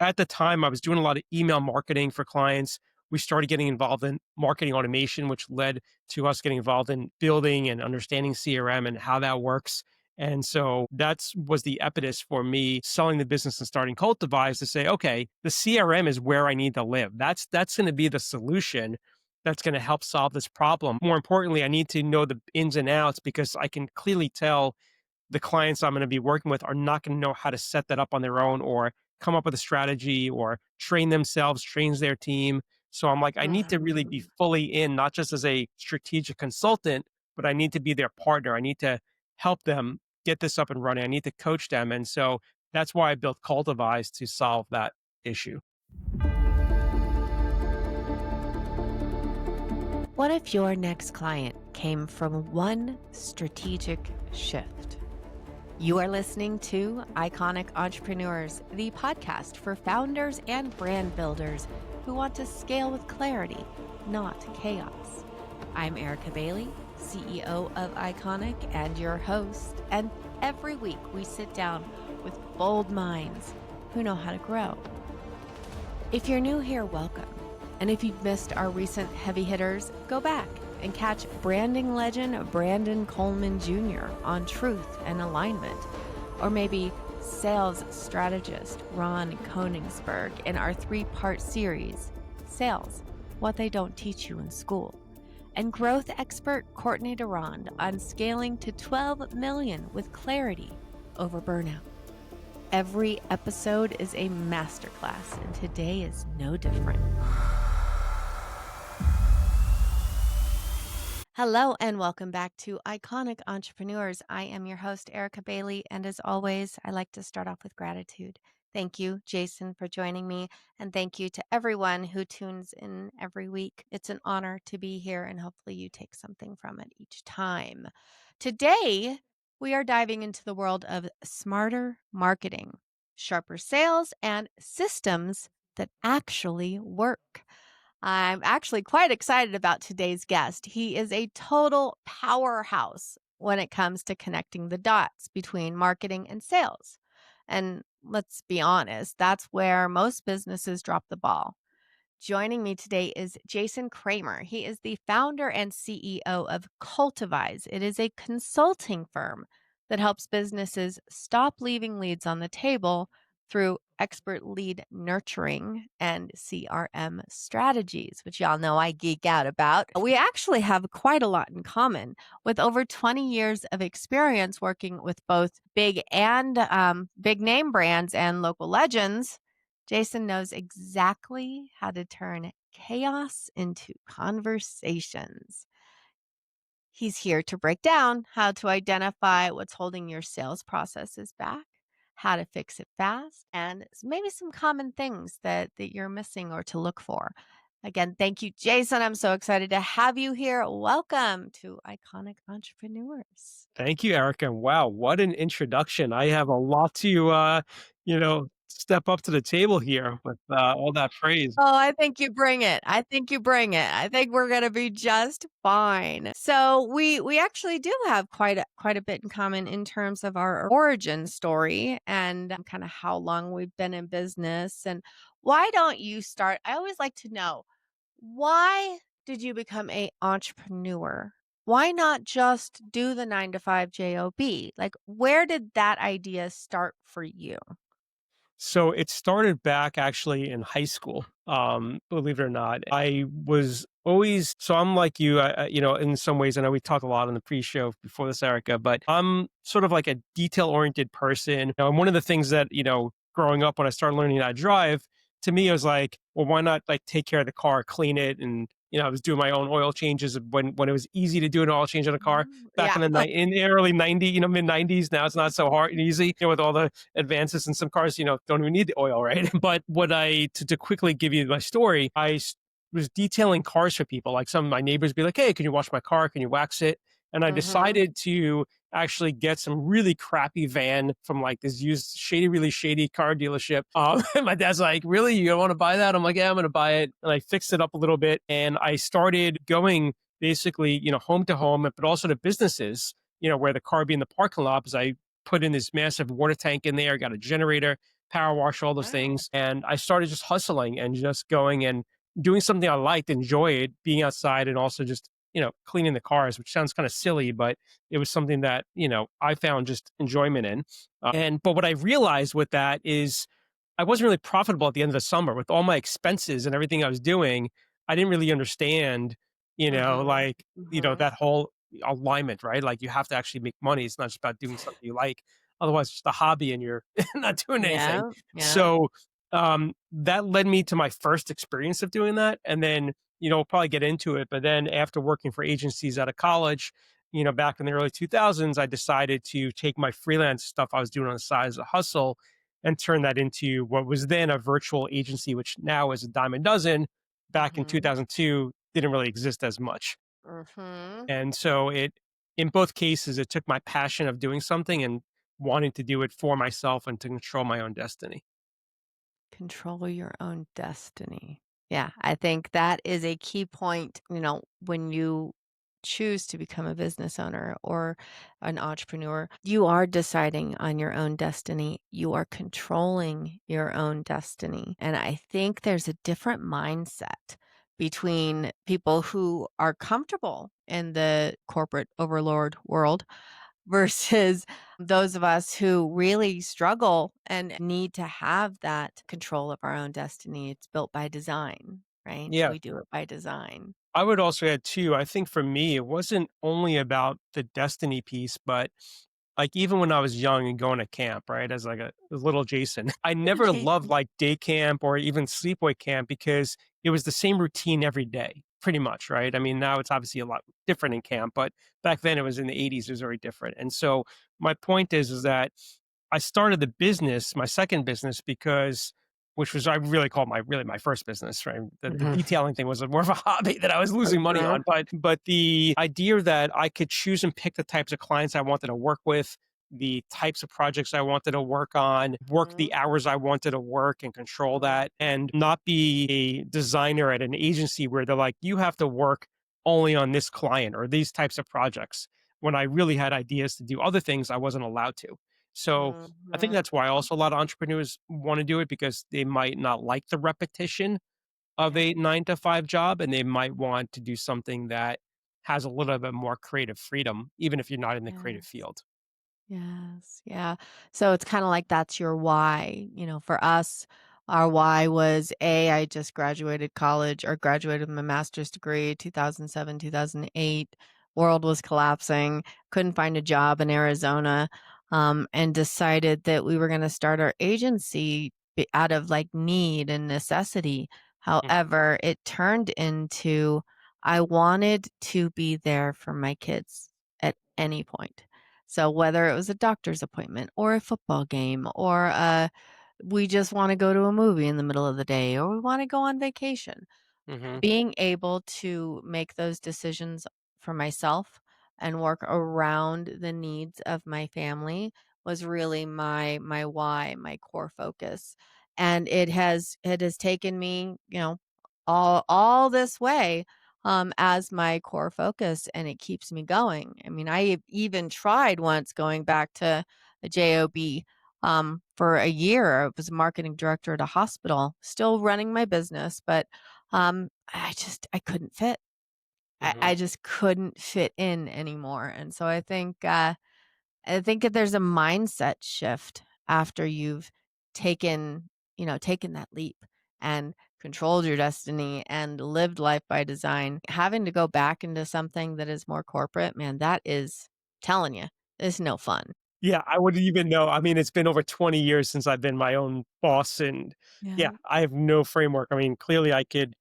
at the time, I was doing a lot of email marketing for clients. We started getting involved in marketing automation, which led to us getting involved in building and understanding CRM and how that works. And so that's was the impetus for me selling the business and starting Cultivize to say, okay, the CRM is where I need to live. That's going to be the solution that's going to help solve this problem. More importantly, I need to know the ins and outs because I can clearly tell the clients I'm going to be working with are not going to know how to set that up on their own or come up with a strategy or train themselves, trains their team. So I'm like, I need to really be Mhm. fully in, not just as a strategic consultant, but I need to be their partner. I need to help them get this up and running. I need to coach them. And so that's why I built Cultivize to solve that issue. What if your next client came from one strategic shift? You are listening to Iconic Entrepreneurs, the podcast for founders and brand builders who want to scale with clarity, not chaos. I'm Erica Bailey, CEO of Iconic and your host. And every week we sit down with bold minds who know how to grow. If you're new here, welcome. And if you've missed our recent heavy hitters, go back and catch branding legend Brandon Coleman Jr. on truth and alignment. Or maybe sales strategist Ron Koningsberg in our 3-part series, Sales, What They Don't Teach You in School. And growth expert Courtney Durand on scaling to 12 million with clarity over burnout. Every episode is a masterclass, and today is no different. Hello, and welcome back to Iconic Entrepreneurs. I am your host, Erica Bailey, and as always, I like to start off with gratitude. Thank you, Jason, for joining me, and thank you to everyone who tunes in every week. It's an honor to be here, and hopefully you take something from it each time. Today, we are diving into the world of smarter marketing, sharper sales, and systems that actually work. I'm actually quite excited about today's guest. He is a total powerhouse when it comes to connecting the dots between marketing and sales. And let's be honest, that's where most businesses drop the ball. Joining me today is Jason Kramer. He is the founder and CEO of Cultivize. It is a consulting firm that helps businesses stop leaving leads on the table through expert lead nurturing and CRM strategies, which y'all know I geek out about. We actually have quite a lot in common. With over 20 years of experience working with both big and big name brands and local legends, Jason knows exactly how to turn chaos into conversations. He's here to break down how to identify what's holding your sales processes back, how to fix it fast, and maybe some common things that you're missing or to look for. Again, thank you, Jason. I'm so excited to have you here. Welcome to Iconic Entrepreneurs. Thank you, Erica. Wow, what an introduction. I have a lot to, step up to the table here with all that praise. Oh, I think you bring it. I think you bring it. I think we're going to be just fine. So we actually do have quite a bit in common in terms of our origin story and kind of how long we've been in business. And why don't you start? I always like to know, why did you become a entrepreneur? Why not just do the 9 to 5 job? Like, where did that idea start for you? So it started back actually in high school. Believe it or not, I was always so I'm like you. In some ways, I know we talked a lot on the pre-show before this, Erica, but I'm sort of like a detail-oriented person. And one of the things that growing up when I started learning how to drive, to me, it was like, well, why not like take care of the car, clean it, and I was doing my own oil changes when it was easy to do an oil change on a car back Yeah. in the early '90s, mid '90s. Now it's not so hard and easy, with all the advances in some cars, don't even need the oil, right? But to quickly give you my story, was detailing cars for people. Like some of my neighbors be like, hey, can you wash my car? Can you wax it? And I Mm-hmm. decided to actually get some really crappy van from like this used really shady car dealership. And my dad's like, really? You don't want to buy that? I'm like, yeah, I'm going to buy it. And I fixed it up a little bit. And I started going basically, home to home, but also to businesses, where the car be in the parking lot, because I put in this massive water tank in there, got a generator, power wash, all those Wow. things. And I started just hustling and just going and doing something I liked, enjoyed being outside and also just, cleaning the cars, which sounds kind of silly, but it was something that, I found just enjoyment in. But what I realized with that is I wasn't really profitable at the end of the summer with all my expenses and everything I was doing. I didn't really understand, Mhm. Mhm. that whole alignment, right? Like you have to actually make money. It's not just about doing something you like. Otherwise, it's just a hobby and you're not doing anything. Yeah, yeah. So that led me to my first experience of doing that. And then, we'll probably get into it. But then after working for agencies out of college, back in the early 2000s, I decided to take my freelance stuff I was doing on the side as a hustle and turn that into what was then a virtual agency, which now is a dime a dozen. Back in Mhm. 2002, didn't really exist as much. Mhm. And so in both cases, it took my passion of doing something and wanting to do it for myself and to control my own destiny. Control your own destiny. Yeah, I think that is a key point, when you choose to become a business owner or an entrepreneur, you are deciding on your own destiny. You are controlling your own destiny. And I think there's a different mindset between people who are comfortable in the corporate overlord world versus those of us who really struggle and need to have that control of our own destiny. It's built by design, right? Yeah. We do it by design. I would also add too, I think for me, it wasn't only about the destiny piece, but like even when I was young and going to camp, right, as like a little Jason, I never loved Jason. like day camp or even sleepaway camp because it was the same routine every day, pretty much, right? I mean, now it's obviously a lot different in camp, but back then it was in the 80s, it was very different. And so my point is that I started the business, my second business, because which was I really called my first business, right? The Mhm. detailing thing was more of a hobby that I was losing money Uh-huh. on, but the idea that I could choose and pick the types of clients I wanted to work with, the types of projects I wanted to work on, work Mhm. the hours I wanted to work and control Mhm. that, and not be a designer at an agency where they're like, you have to work only on this client or these types of projects. When I really had ideas to do other things, I wasn't allowed to. So I think Mhm. that's why also a lot of entrepreneurs want to do it because they might not like the repetition of Yeah. a 9 to 5 job and they might want to do something that has a little bit more creative freedom, even if you're not in the creative Yes. field. Yes. Yeah. So it's kind of like that's your why. For us, our why was I just graduated college or graduated with my master's degree 2007, 2008. World was collapsing, couldn't find a job in Arizona, and decided that we were going to start our agency out of like need and necessity. Mhm, However, it turned into I wanted to be there for my kids at any point. So whether it was a doctor's appointment or a football game or we just want to go to a movie in the middle of the day or we want to go on vacation, mhm. being able to make those decisions for myself and work around the needs of my family was really my why, my core focus. And it has taken me, all this way as my core focus, and it keeps me going. I mean, I even tried once going back to a job for a year. I was a marketing director at a hospital, still running my business, but I couldn't fit. I Mhm. just couldn't fit in anymore, and so I think that there's a mindset shift after you've taken that leap and controlled your destiny and lived life by design. Having to go back into something that is more corporate, man, that is telling you, is no fun. Yeah, I wouldn't even know. I mean, it's been over 20 years since I've been my own boss. And yeah, Yeah. I have no framework. I mean, clearly I could,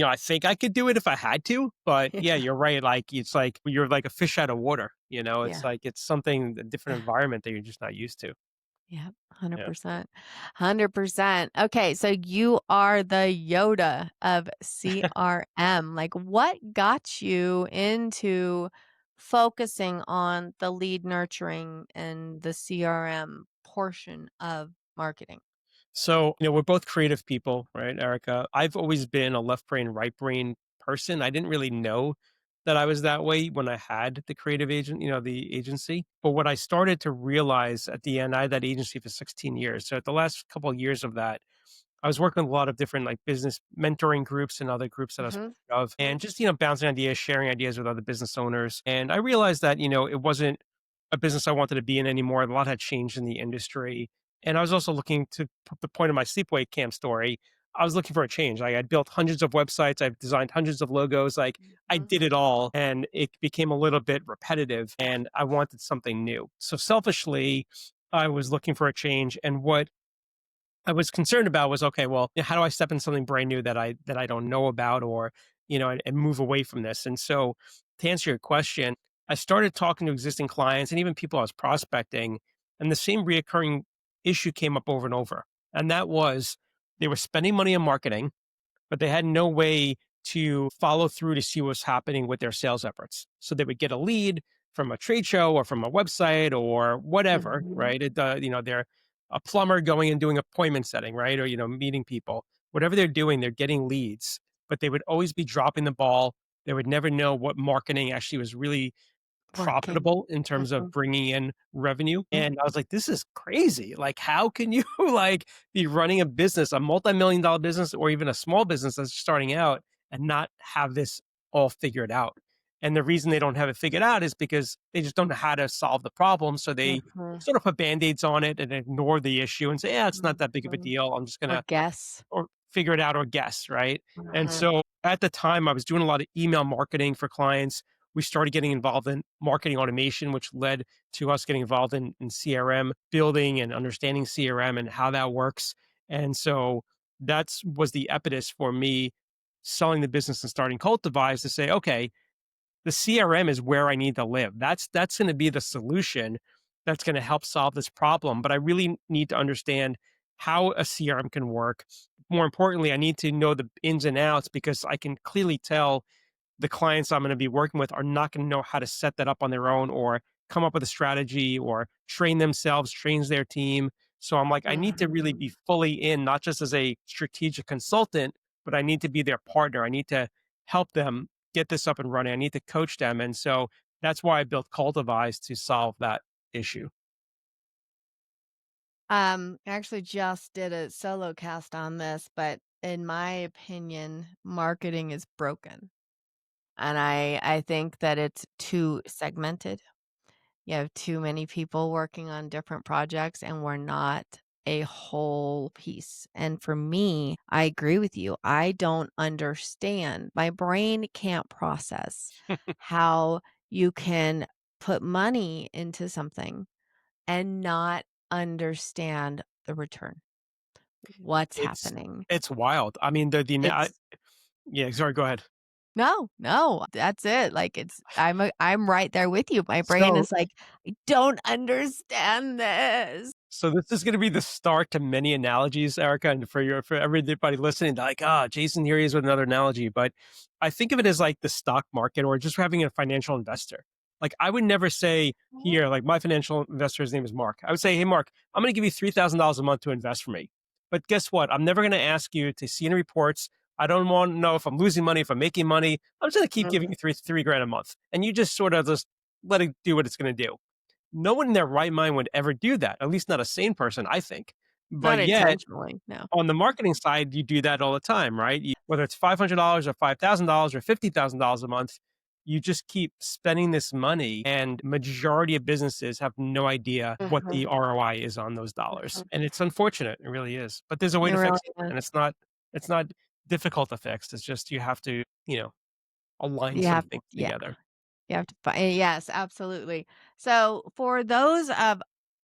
I think I could do it if I had to. But yeah, Yeah. you're right. Like, it's like you're like a fish out of water. It's Yeah. like it's something, a different environment that you're just not used to. Yep, Yeah. 100%. 100%. Okay, so you are the Yoda of CRM. Like, what got you into focusing on the lead nurturing and the CRM portion of marketing? So, we're both creative people, right, Erica? I've always been a left brain, right brain person. I didn't really know that I was that way when I had the creative agent, the agency. But what I started to realize at the end, I had that agency for 16 years. So at the last couple of years of that, I was working with a lot of different like business mentoring groups and other groups that I was Mhm. part of, and just, bouncing ideas, sharing ideas with other business owners. And I realized that, it wasn't a business I wanted to be in anymore. A lot had changed in the industry. And I was also looking to the point of my sleepaway camp story. I was looking for a change. Like I'd built hundreds of websites, I've designed hundreds of logos, like I Mhm. did it all and it became a little bit repetitive and I wanted something new. So selfishly, I was looking for a change. And what I was concerned about was, okay, well, how do I step in something brand new that I don't know about, or and move away from this? And so, to answer your question, I started talking to existing clients and even people I was prospecting, and the same reoccurring issue came up over and over, and that was they were spending money on marketing but they had no way to follow through to see what's happening with their sales efforts. So they would get a lead from a trade show or from a website or whatever, Mhm. right? They're a plumber going and doing appointment setting, right? Or, meeting people. Whatever they're doing, they're getting leads, but they would always be dropping the ball. They would never know what marketing actually was really Working. profitable in terms of Mhm. bringing in revenue, and I was like, "This is crazy. Like, how can you, like, be running a business, a multi-million dollar business or even a small business that's starting out and not have this all figured out?" And the reason they don't have it figured out is because they just don't know how to solve the problem, so they Mhm. sort of put Band-Aids on it and ignore the issue and say, "Yeah, it's not that big of a Mhm. deal. I'm just Or gonna guess. or figure it out or guess, right?" And Mhm. so at the time, I was doing a lot of email marketing for clients. We started getting involved in marketing automation, which led to us getting involved in CRM building and understanding CRM and how that works. And so that's was the impetus for me selling the business and starting Cultivize to say, okay, the CRM is where I need to live. That's going to be the solution that's going to help solve this problem. But I really need to understand how a CRM can work. More importantly, I need to know the ins and outs because I can clearly tell the clients I'm going to be working with are not going to know how to set that up on their own or come up with a strategy or train themselves, trains their team. So I'm like, I need to really be Mhm. fully in, not just as a strategic consultant, but I need to be their partner. I need to help them get this up and running. I need to coach them. And so that's why I built Cultivize to solve that issue. I actually just did a solo cast on this, but in my opinion, marketing is broken. And I think that it's too segmented. You have too many people working on different projects, and we're not a whole piece. And for me, I agree with you. I don't understand. My brain can't process how you can put money into something and not understand the return. What's It's happening? it's wild. I mean, It's yeah, sorry, go ahead. no, no, that's it. Like I'm right there with you. My brain So is like, I don't understand this. So this is going to be the start to many analogies, Erica, and for everybody listening, like, Jason, here he is with another analogy. But I think of it as like the stock market or just having a financial investor. Like I would never say Mhm. here, like my financial investor's name is Mark. I would say, hey, Mark, I'm going to give you $3,000 a month to invest for me. But guess what? I'm never going to ask you to see any reports. I don't want to know if I'm losing money, if I'm making money. I'm just going to keep giving Mhm. you three grand a month, and you just sort of just let it do what it's going to do. No one in their right mind would ever do that, at least not a sane person, I think. Not But yet, intentionally, no. on the marketing side, you do that all the time, right? Whether it's $500 or $5,000 or $50,000 a month, you just keep spending this money, and majority of businesses have no idea what the Mhm, ROI is on those dollars, mhm. and it's unfortunate. It really is. But there's a way It to really fix it, is. and it's not difficult to fix. It's just you have to align You some have things yeah, together. you have to yes, absolutely. So, for those of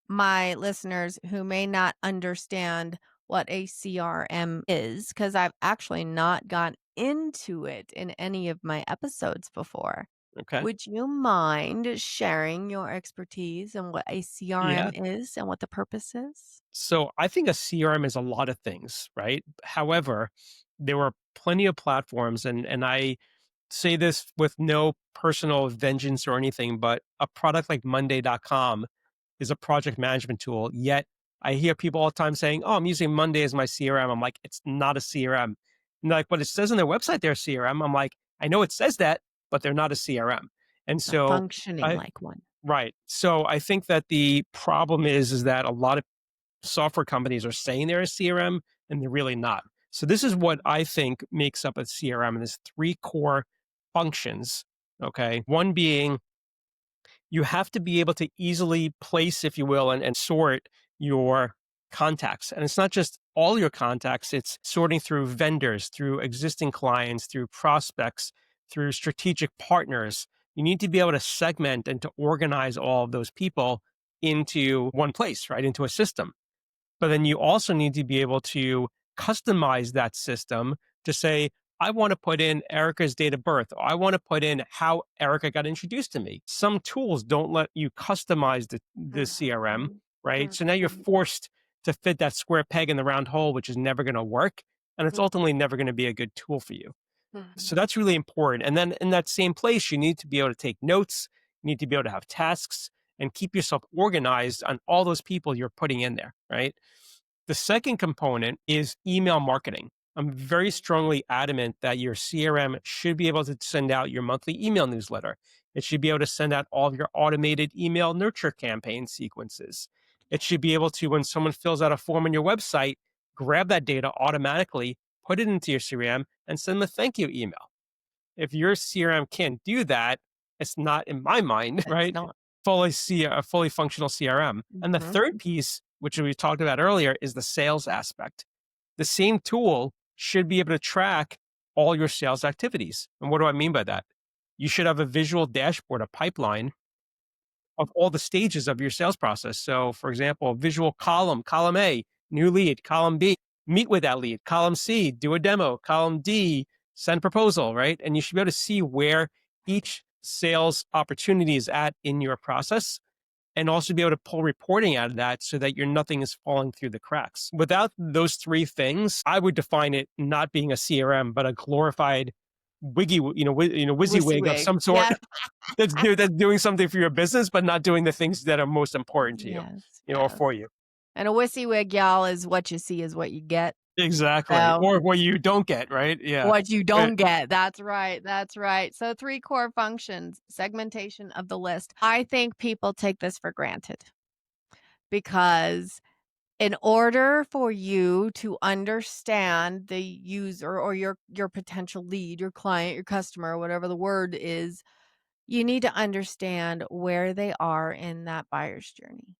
my listeners who may not understand what a CRM is, because 'cause I've actually not gone into it in any of my episodes before, Okay. would you mind sharing your expertise and what a CRM Yeah. is and what the purpose is? So I think a CRM is a lot of things, right? However, there were plenty of platforms, and I say this with no personal vengeance or anything, but a product like Monday.com is a project management tool. Yet I hear people all the time saying, "Oh, I'm using Monday as my CRM." I'm like, "It's not a CRM." And they're like, "But it says on their website they're CRM." I'm like, "I know it says that, but they're not a CRM. And Not so functioning I like one. right. So I think that the problem is that a lot of software companies are saying they're a CRM and they're really not. So this is what I think makes up a CRM, and there's three core functions. Okay. One being you have to be able to easily place, if you will, and sort your contacts. And it's not just all your contacts, it's sorting through vendors, through existing clients, through prospects, through strategic partners. You need to be able to segment and to organize all of those people into one place, right? Into a system. But then you also need to be able to customize that system to say, I want to put in Erica's date of birth. Or I want to put in how Erica got introduced to me. Some tools don't let you customize the CRM, Mhm. right? So now you're Mhm. forced to fit that square peg in the round hole, which is never going to work. And it's Mhm. ultimately never going to be a good tool for you. So Mhm. that's really important. And then in that same place, you need to be able to take notes, you need to be able to have tasks and keep yourself organized on all those people you're putting in there, right? The second component is email marketing. I'm very strongly adamant that your CRM should be able to send out your monthly email newsletter. It should be able to send out all of your automated email nurture campaign sequences. It should be able to, when someone fills out a form on your website, grab that data automatically, put it into your CRM, and send them a thank you email. If your CRM can't do that, it's not, in my mind, It's right? not. A fully functional CRM. And the Mhm. third piece, which we talked about earlier, is the sales aspect. The same tool should be able to track all your sales activities. And what do I mean by that? You should have a visual dashboard, a pipeline of all the stages of your sales process. So, for example, visual column, column A, new lead, column B, meet with that lead, column C, do a demo, column D, send proposal, right? And you should be able to see where each sales opportunity is at in your process and also be able to pull reporting out of that so that your nothing is falling through the cracks. Without those three things, I would define it not being a CRM, but a glorified WYSIWYG of WYSIWYG. some sort Yep. that's doing something for your business, but not doing the things that are most important to you, Yes, or yes. for you. And a WYSIWYG, y'all, is what you see is what you get. Exactly. So, Or what you don't get, right? Yeah. what you Right. don't get. That's right. That's right. So, three core functions, segmentation of the list. I think people take this for granted because in order for you to understand the user or your potential lead, your client, your customer, whatever the word is, you need to understand where they are in that buyer's journey.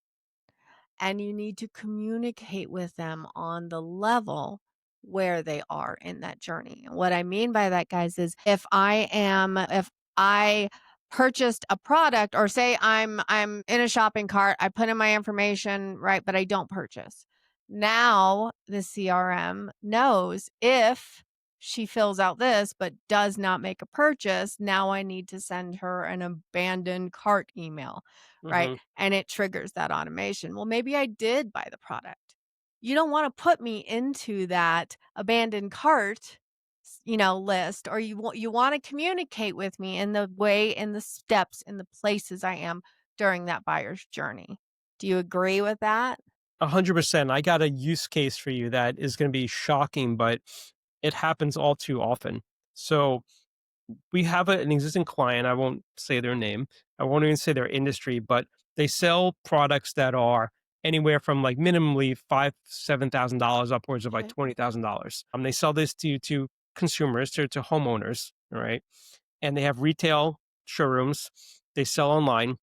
And you need to communicate with them on the level where they are in that journey. And what I mean by that, guys, is if I purchased a product or say I'm in a shopping cart, I put in my information, right, but I don't purchase. Now the CRM knows if she fills out this but does not make a purchase, now I need to send her an abandoned cart email, right? Mhm. And it triggers that automation. Well, maybe I did buy the product. You don't want to put me into that abandoned cart, list, or you want to communicate with me in the way, in the steps, in the places I am during that buyer's journey. Do you agree with that? 100%. I got a use case for you that is going to be shocking, but it happens all too often. So we have an existing client. I won't say their name. I won't even say their industry, but they sell products that are anywhere from like minimally $7,000 upwards of like Okay. $20,000. They sell this to consumers, to homeowners, all right? And they have retail showrooms. They sell online,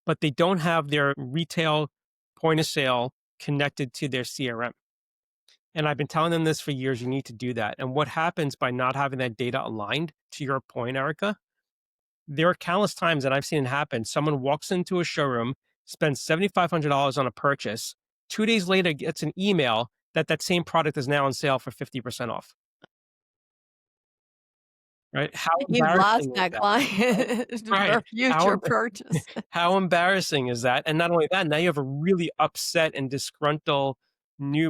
but they don't have their retail point of sale connected to their CRM. And I've been telling them this for years. You need to do that. And what happens by not having that data aligned, to your point, Erica, there are countless times that I've seen it happen. Someone walks into a showroom, spends $7,500 on a purchase. 2 days later, gets an email that that same product is now on sale for 50% off. Right? How You've lost embarrassing is that that? Right? client for Right. a future purchase. How embarrassing is that? And not only that, now you have a really upset and disgruntled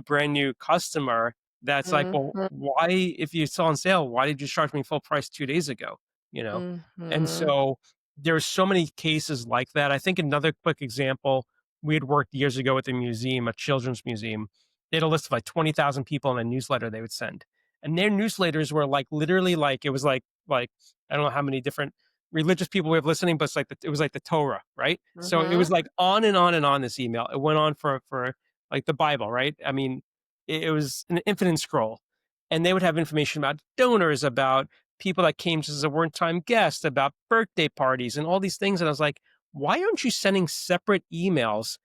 brand new customer that's like, Mhm, well, why, if you saw on sale, why did you charge me full price 2 days ago? You know? And mhm. so there's so many cases like that. I think another quick example, we had worked years ago with a museum, a children's museum. They had a list of like 20,000 people in a newsletter they would send. And their newsletters were like literally like, it was like I don't know how many different religious people we have listening, but it was like the Torah, right? So it was Mhm. like on and on and on this email. It went on for like the Bible, right? I mean, it was an infinite scroll. And they would have information about donors, about people that came just as a one-time guest, about birthday parties and all these things. And I was like, why aren't you sending separate emails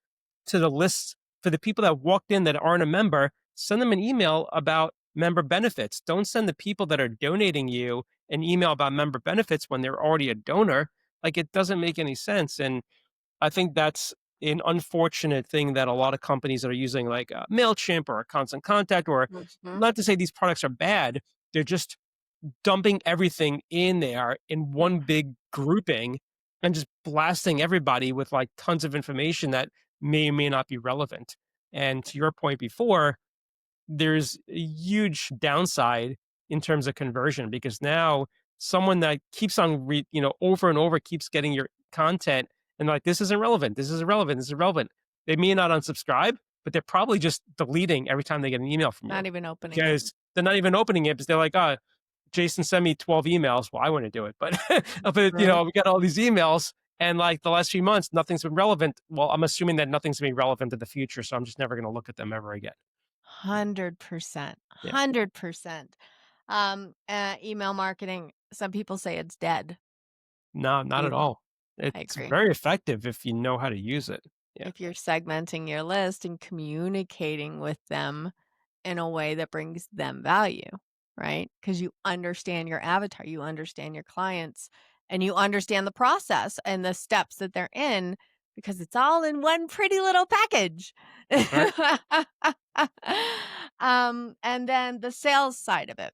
to the lists for the people that walked in that aren't a member? Send them an email about member benefits. Don't send the people that are donating you an email about member benefits when they're already a donor. Like it doesn't make any sense. And I think that's an unfortunate thing that a lot of companies that are using like MailChimp or a Constant Contact, or Mhm. not to say these products are bad, they're just dumping everything in there in Yep. one big grouping and just blasting everybody with like tons of information that may or may not be relevant. And to your point before, there's a huge downside in terms of conversion because now someone that keeps on over and over keeps getting your content and like this isn't relevant, this is irrelevant, this is irrelevant. They may not unsubscribe, but they're probably just deleting every time they get an email from you Not even opening it. because they're not even opening it because they're like, oh, Jason sent me 12 emails. Well, I want to do it, but but Mhm. we got all these emails and like the last few months, nothing's been relevant. Well, I'm assuming that nothing's gonna be relevant in the future, so I'm just never going to look at them ever again. 100%. Yeah. 100%. Email marketing, some people say it's dead. No, not at You all. I It's agree. very effective if you know how to use it. Yeah. If you're segmenting your list and communicating with them in a way that brings them value, right? Because you understand your avatar, you understand your clients, and you understand the process and the steps that they're in because it's all in one pretty little package. Right. And then the sales side of it.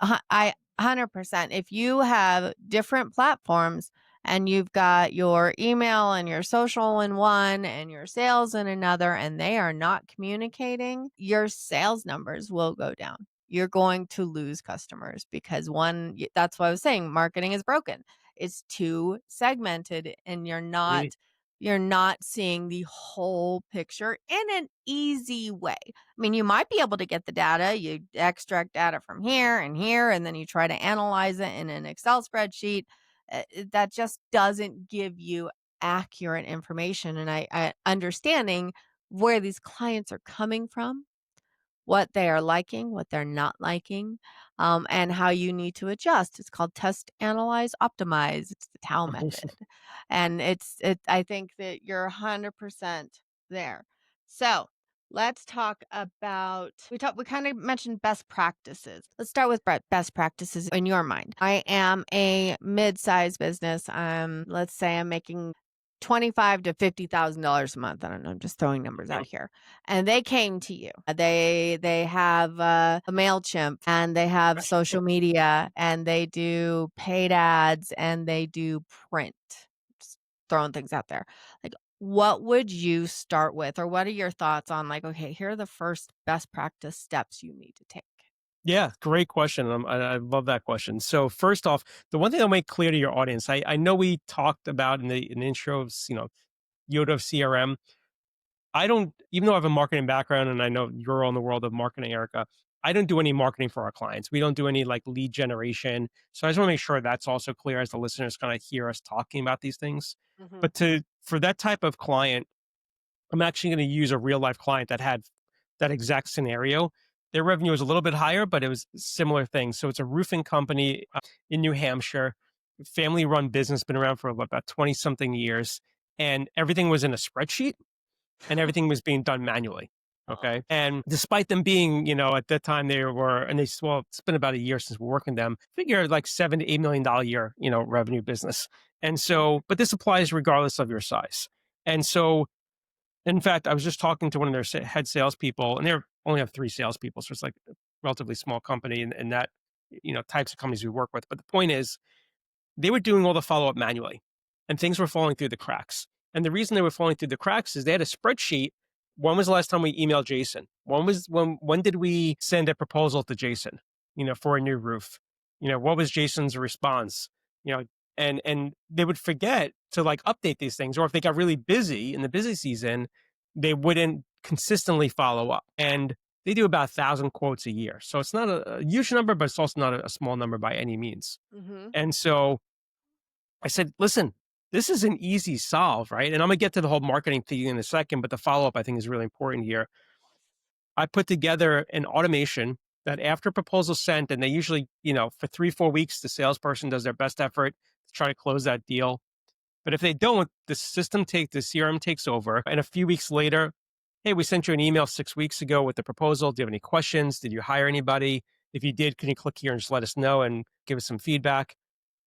I 100%. If you have different platforms and you've got your email and your social in one and your sales in another, and they are not communicating, your sales numbers will go down. You're going to lose customers because that's what I was saying. Marketing is broken. It's too segmented and Agree. you're not seeing the whole picture in an easy way. I mean, you might be able to get the data, you extract data from here, and then you try to analyze it in an Excel spreadsheet. That just doesn't give you accurate information. And I understanding where these clients are coming from, what they are liking, what they're not liking, and how you need to adjust. It's called test, analyze, optimize. It's the Tao method, and I think that you're 100% there. So let's talk about we kind of mentioned best practices. Let's start with best practices in your mind. I am a mid-sized business. Let's say I'm making 25 to $50,000 a month. I don't know. I'm just throwing numbers Yeah. out here, and they came to you. They have a Mailchimp, and they have social media, and they do paid ads, and they do print. Just throwing things out there. Like, what would you start with, or what are your thoughts on like, okay, here are the first best practice steps you need to take? Yeah, great question. I love that question. So first off, the one thing I'll make clear to your audience, I know we talked about in the intros, Yoda of CRM. I don't, even though I have a marketing background and I know you're all in the world of marketing, Erica, I don't do any marketing for our clients. We don't do any like lead generation. So I just want to make sure that's also clear as the listeners kind of hear us talking about these things. Mhm. But for that type of client, I'm actually going to use a real life client that had that exact scenario. Their revenue was a little bit higher, but it was similar things. So it's a roofing company in New Hampshire, family run business, been around for about 20 something years. And everything was in a spreadsheet and everything was being done manually. Okay. And despite them being, at that time they were, and well, it's been about a year since we're working them, figure like $7 to $8 million a year, revenue business. And so, but this applies regardless of your size. And so, in fact, I was just talking to one of their head salespeople, and they only have three salespeople. So it's like a relatively small company and that, types of companies we work with. But the point is, they were doing all the follow up manually and things were falling through the cracks. And the reason they were falling through the cracks is they had a spreadsheet. When was the last time we emailed Jason? When did we send a proposal to Jason, for a new roof? What was Jason's response? You know, and they would forget to like update these things, or if they got really busy in the busy season, they wouldn't consistently follow up. And They do about 1,000 quotes a year. So it's not a huge number, but it's also not a small number by any means. Mhm. And so I said, listen, this is an easy solve, right? And I'm going to get to the whole marketing thing in a second, but the follow up I think is really important here. I put together an automation that after proposal sent, and they usually, for 3, 4 weeks, the salesperson does their best effort to try to close that deal. But if they don't, the CRM takes over. And a few weeks later, hey, we sent you an email 6 weeks ago with the proposal. Do you have any questions? Did you hire anybody? If you did, can you click here and just let us know and give us some feedback?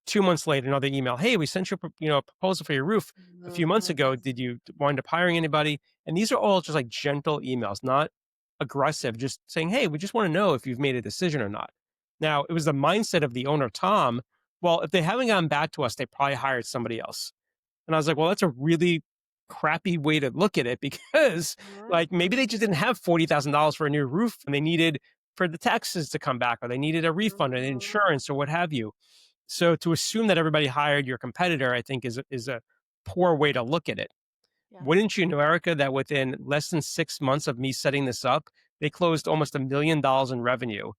2 months later, another email. Hey, we sent you, a proposal for your roof a few months Mhm. ago. Did you wind up hiring anybody? And these are all just like gentle emails, not aggressive, just saying, hey, we just want to know if you've made a decision or not. Now, it was the mindset of the owner, Tom. Well, if they haven't gotten back to us, they probably hired somebody else. And I was like, well, that's a really crappy way to look at it because, like, maybe they just didn't have $40,000 for a new roof and they needed for the taxes to come back or they needed a refund and Mhm. insurance or what have you. So to assume that everybody hired your competitor, I think is a poor way to look at it. Yeah. Wouldn't you know, Erica, that within less than 6 months of me setting this up, they closed almost $1 million in revenue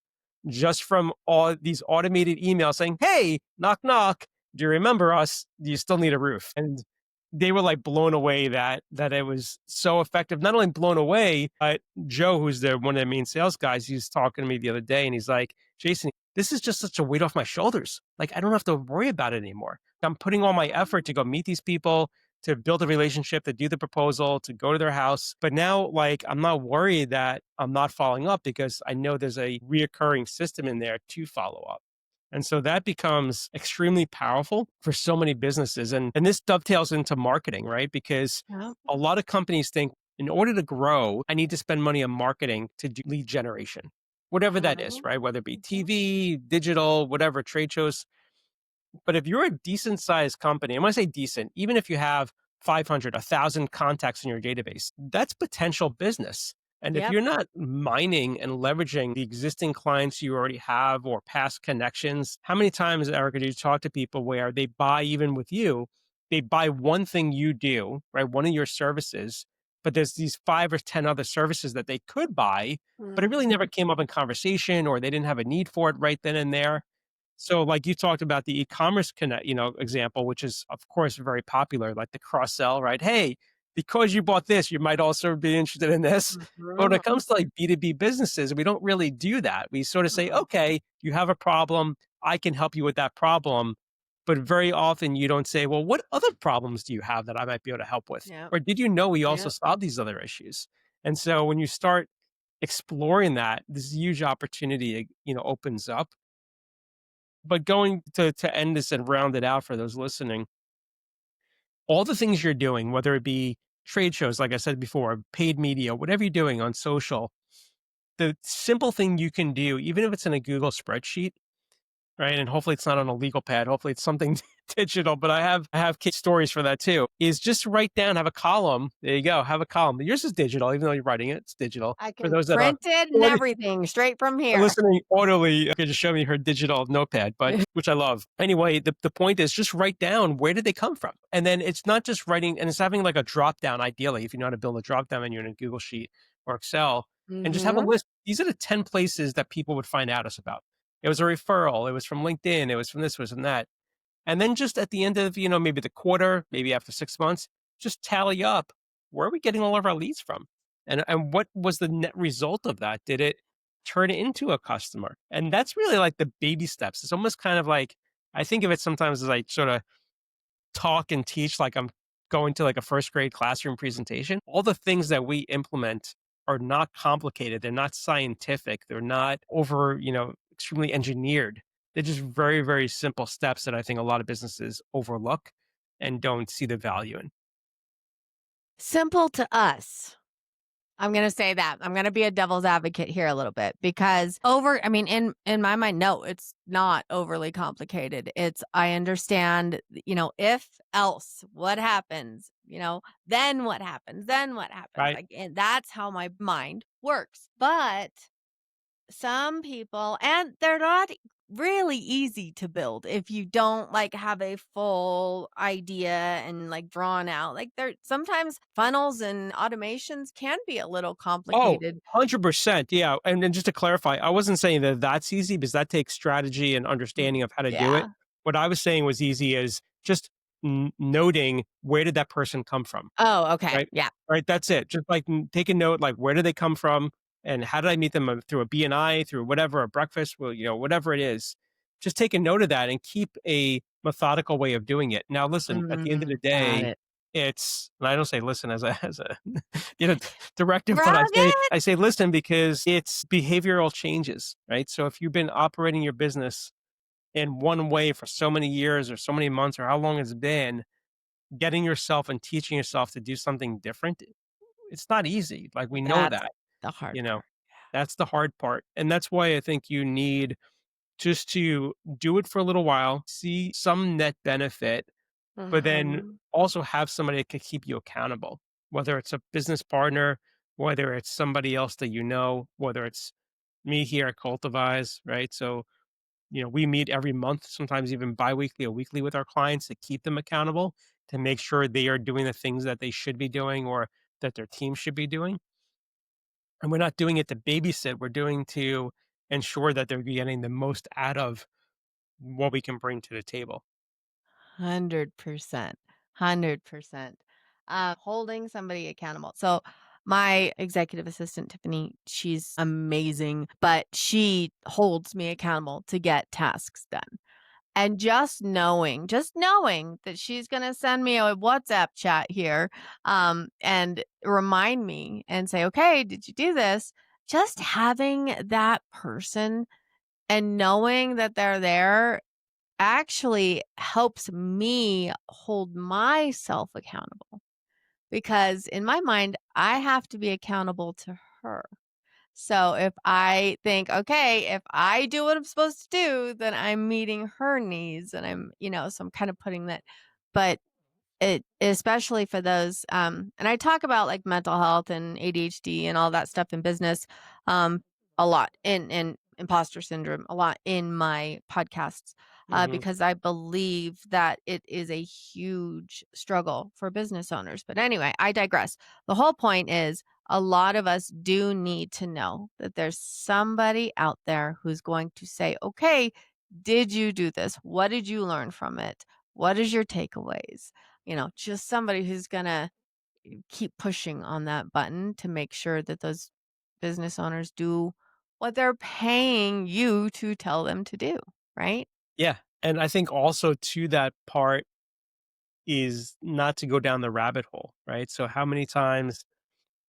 just from all these automated emails saying, hey, knock, knock. Do you remember us? Do you still need a roof? And they were like blown away that it was so effective. Not only blown away, but Joe, who's one of the main sales guys, he was talking to me the other day and he's like, Jason, this is just such a weight off my shoulders. Like I don't have to worry about it anymore. I'm putting all my effort to go meet these people, to build a relationship, to do the proposal, to go to their house. But now, like, I'm not worried that I'm not following up because I know there's a reoccurring system in there to follow up. And so that becomes extremely powerful for so many businesses. And this dovetails into marketing, right? Because Yep. a lot of companies think in order to grow, I need to spend money on marketing to do lead generation, whatever that is, Mhm. right? Whether it be Mhm. TV, digital, whatever, trade shows, but if you're a decent sized company, and when I say decent, even if you have 500, 1,000 contacts in your database, that's potential business. And if Yep. you're not mining and leveraging the existing clients you already have or past connections, how many times, Erica, do you talk to people where they buy even with you? They buy one thing you do, right? One of your services, but there's these 5 or 10 other services that they could buy, but it really Mhm. never came up in conversation or they didn't have a need for it right then and there. So, like you talked about the e-commerce connect, example, which is of course very popular, like the cross sell, right? Hey, because you bought this, you might also be interested in this. But when Mhm. it comes to like B2B businesses, we don't really do that. We sort of say, Mhm. okay, you have a problem, I can help you with that problem. But very often you don't say, well, what other problems do you have that I might be able to help with? Yep. Or did you know we also Yep. solve these other issues? And so when you start exploring that, this huge opportunity, opens up. But going to end this and round it out for those listening, all the things you're doing, whether it be trade shows, like I said before, paid media, whatever you're doing on social, the simple thing you can do, even if it's in a Google spreadsheet, right? And hopefully it's not on a legal pad. Hopefully it's something digital, but I have case stories for that too. Is just write down, have a column. There you go. Have a column. Yours is digital, even though you're writing it, it's digital. I For can those that are print it and everything straight from here. listening audibly, could just show me her digital notepad, but which I love. Anyway, the point is just write down where did they come from? And then it's not just writing, and it's having like a drop down, ideally, if you know how to build a drop down menu in a Google Sheet or Excel, and just have a Mhm. list. These are the 10 places that people would find out us about. It was a referral, it was from LinkedIn, it was from this, was from that. And then just at the end of, maybe the quarter, maybe after 6 months, just tally up where are we getting all of our leads from? And what was the net result of that? Did it turn into a customer? And that's really like the baby steps. It's almost kind of like I think of it sometimes as I sort of talk and teach like I'm going to like a first grade classroom presentation. All the things that we implement are not complicated. They're not scientific. They're not over, extremely engineered. They're just very, very simple steps that I think a lot of businesses overlook and don't see the value in. Simple to us. I'm gonna say that. I'm gonna be a devil's advocate here a little bit because I mean, in my mind, no, it's not overly complicated. It's I understand, if else, what happens, then what happens, then what happens. Right. Like, and that's how my mind works. But some people, and they're not. really easy to build if you don't like have a full idea and like drawn out. Like there sometimes funnels and automations can be a little Oh, complicated. 100%. Yeah. And then just to clarify, I wasn't saying that that's easy because that takes strategy and Mm, understanding of how to do it. yeah. What I was saying was easy is just noting where did that person come from, Oh, okay. right? Yeah. Right. That's it. Just like take a note, like where did they come from and how did I meet them through a BNI, through whatever, a breakfast, well, whatever it is. Just take a note of that and keep a methodical way of doing it. Now, listen, at the end of the Got day, it. and I don't say listen as a you know directive, but Rocket. I say listen because it's behavioral changes, right? So if you've been operating your business in one way for so many years or so many months or how long it's been, getting yourself and teaching yourself to do something different, it's not easy. Like we know That's that, the hard you know, part. that's the hard part. And that's why I think you need just to do it for a little while, see some net benefit, but then Mhm. also have somebody that can keep you accountable, whether it's a business partner, whether it's somebody else that whether it's me here at Cultivize, right? So, we meet every month, sometimes even biweekly or weekly with our clients to keep them accountable, to make sure they are doing the things that they should be doing or that their team should be doing. And we're not doing it to babysit, we're doing to ensure that they're getting the most out of what we can bring to the table. 100%. 100%. Holding somebody accountable. So, my executive assistant, Tiffany, she's amazing, but she holds me accountable to get tasks done. And just knowing that she's gonna send me a WhatsApp chat here, and remind me and say, "Okay, did you do this?" Just having that person and knowing that they're there actually helps me hold myself accountable because in my mind, I have to be accountable to her. So if I think, okay, if I do what I'm supposed to do, then I'm meeting her needs and so I'm kind of putting that. But it especially for those, and I talk about, like, mental health and ADHD and all that stuff in business, um, a lot, in imposter syndrome, a lot in my podcasts, Mhm. because I believe that it is a huge struggle for business owners, but anyway, I digress. The whole point is a lot of us do need to know that there's somebody out there who's going to say, "Okay, did you do this? What did you learn from it? What is your takeaways?" Just somebody who's gonna keep pushing on that button to make sure that those business owners do what they're paying you to tell them to do, right? Yeah, and I think also to that part is not to go down the rabbit hole, right? So how many times,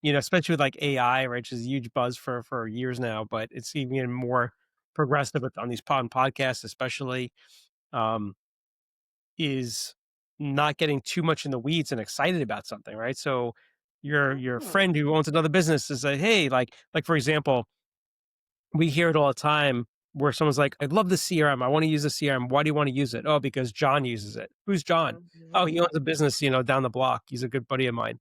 especially with like AI, right, which is a huge buzz for years now, but it's even more progressive on these podcasts, especially, um, is not getting too much in the weeds and excited about something, right? So your Mhm. friend who owns another business is like, hey, like for example, we hear it all the time where someone's like, I love the CRM. I want to use the CRM. Why do you want to use it? Oh, because John uses it. Who's John? Oh, he Mhm. owns a business, down the block. He's a good buddy of mine.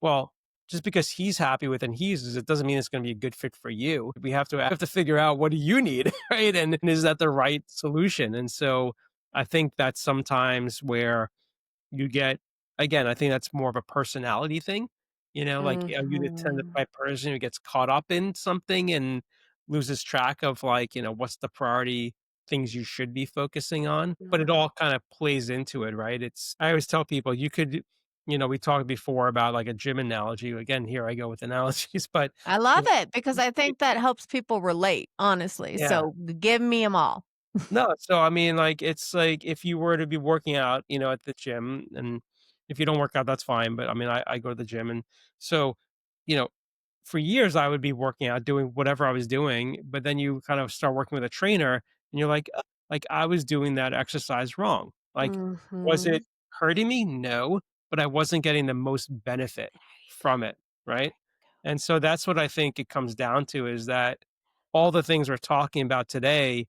Well, just because he's happy with it and he uses it doesn't mean it's going to be a good fit for you. We have to figure out what do you need, right? And is that the right solution? And so I think that's sometimes where you get again, I think that's more of a personality thing, like, are you the kind of Mhm. type person who gets caught up in something and loses track of, like, what's the priority things you should be focusing on? But it Mhm. all kind of plays into it, right? I always tell people you could we talked before about, like, a gym analogy. Again, here I go with analogies, but, I you love know it because I y think that helps people relate, honestly, yeah. so give me them all. No, so I mean, like, it's like if you were to be working out, at the gym, and if you don't work out, that's fine. But I mean, I go to the gym, and so, you know, for years I would be working out, doing whatever I was doing, but then you kind of start working with a trainer, and you're like, like I was doing that exercise wrong. Like, was it Mhm. hurting me? No, but I wasn't getting the most benefit There you from it, right? And so that's what I think it comes down to is that all the things we're talking about today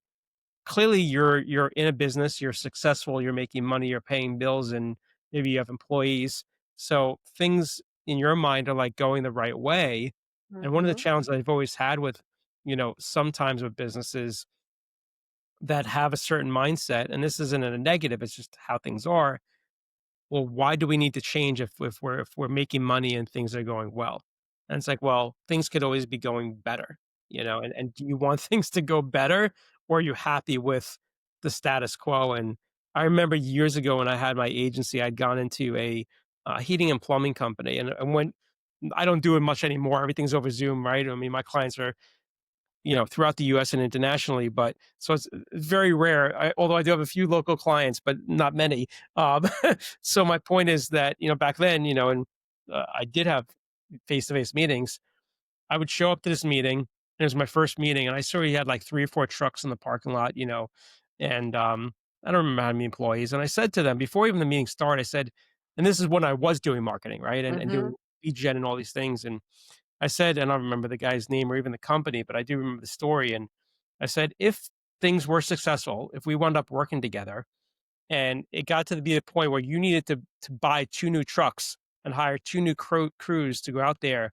clearly you're in a business, you're successful, you're making money, you're paying bills, and maybe you have employees. So things in your mind are like going the right way. go. And one of the Mhm. challenges I've always had with, sometimes with businesses that have a certain mindset, and this isn't a negative, it's just how things are. Well, why do we need to change if we're making money and things are going well? And it's like, well, things could always be going better, and do you want things to go better, or are you happy with the status quo? And I remember years ago when I had my agency, I'd gone into a heating and plumbing company, and when I don't do it much anymore, everything's over Zoom, right? I mean, my clients are throughout the US and internationally. But so it's very rare. Although I do have a few local clients, but not many. Um, so my point is that, back then, and I did have face to face meetings. I would show up to this meeting. And it was my first meeting, and I saw he had like 3 or 4 trucks in the parking lot, and I don't remember how many employees. And I said to them before even the meeting started, I said, and this is when I was doing marketing, right? And Mm-hmm. doing lead gen and all these things. And I said, and I don't remember the guy's name or even the company, but I do remember the story. And I said, if things were successful, if we wound up working together and it got to be a point where you needed to buy 2 new trucks and hire 2 new crews to go out there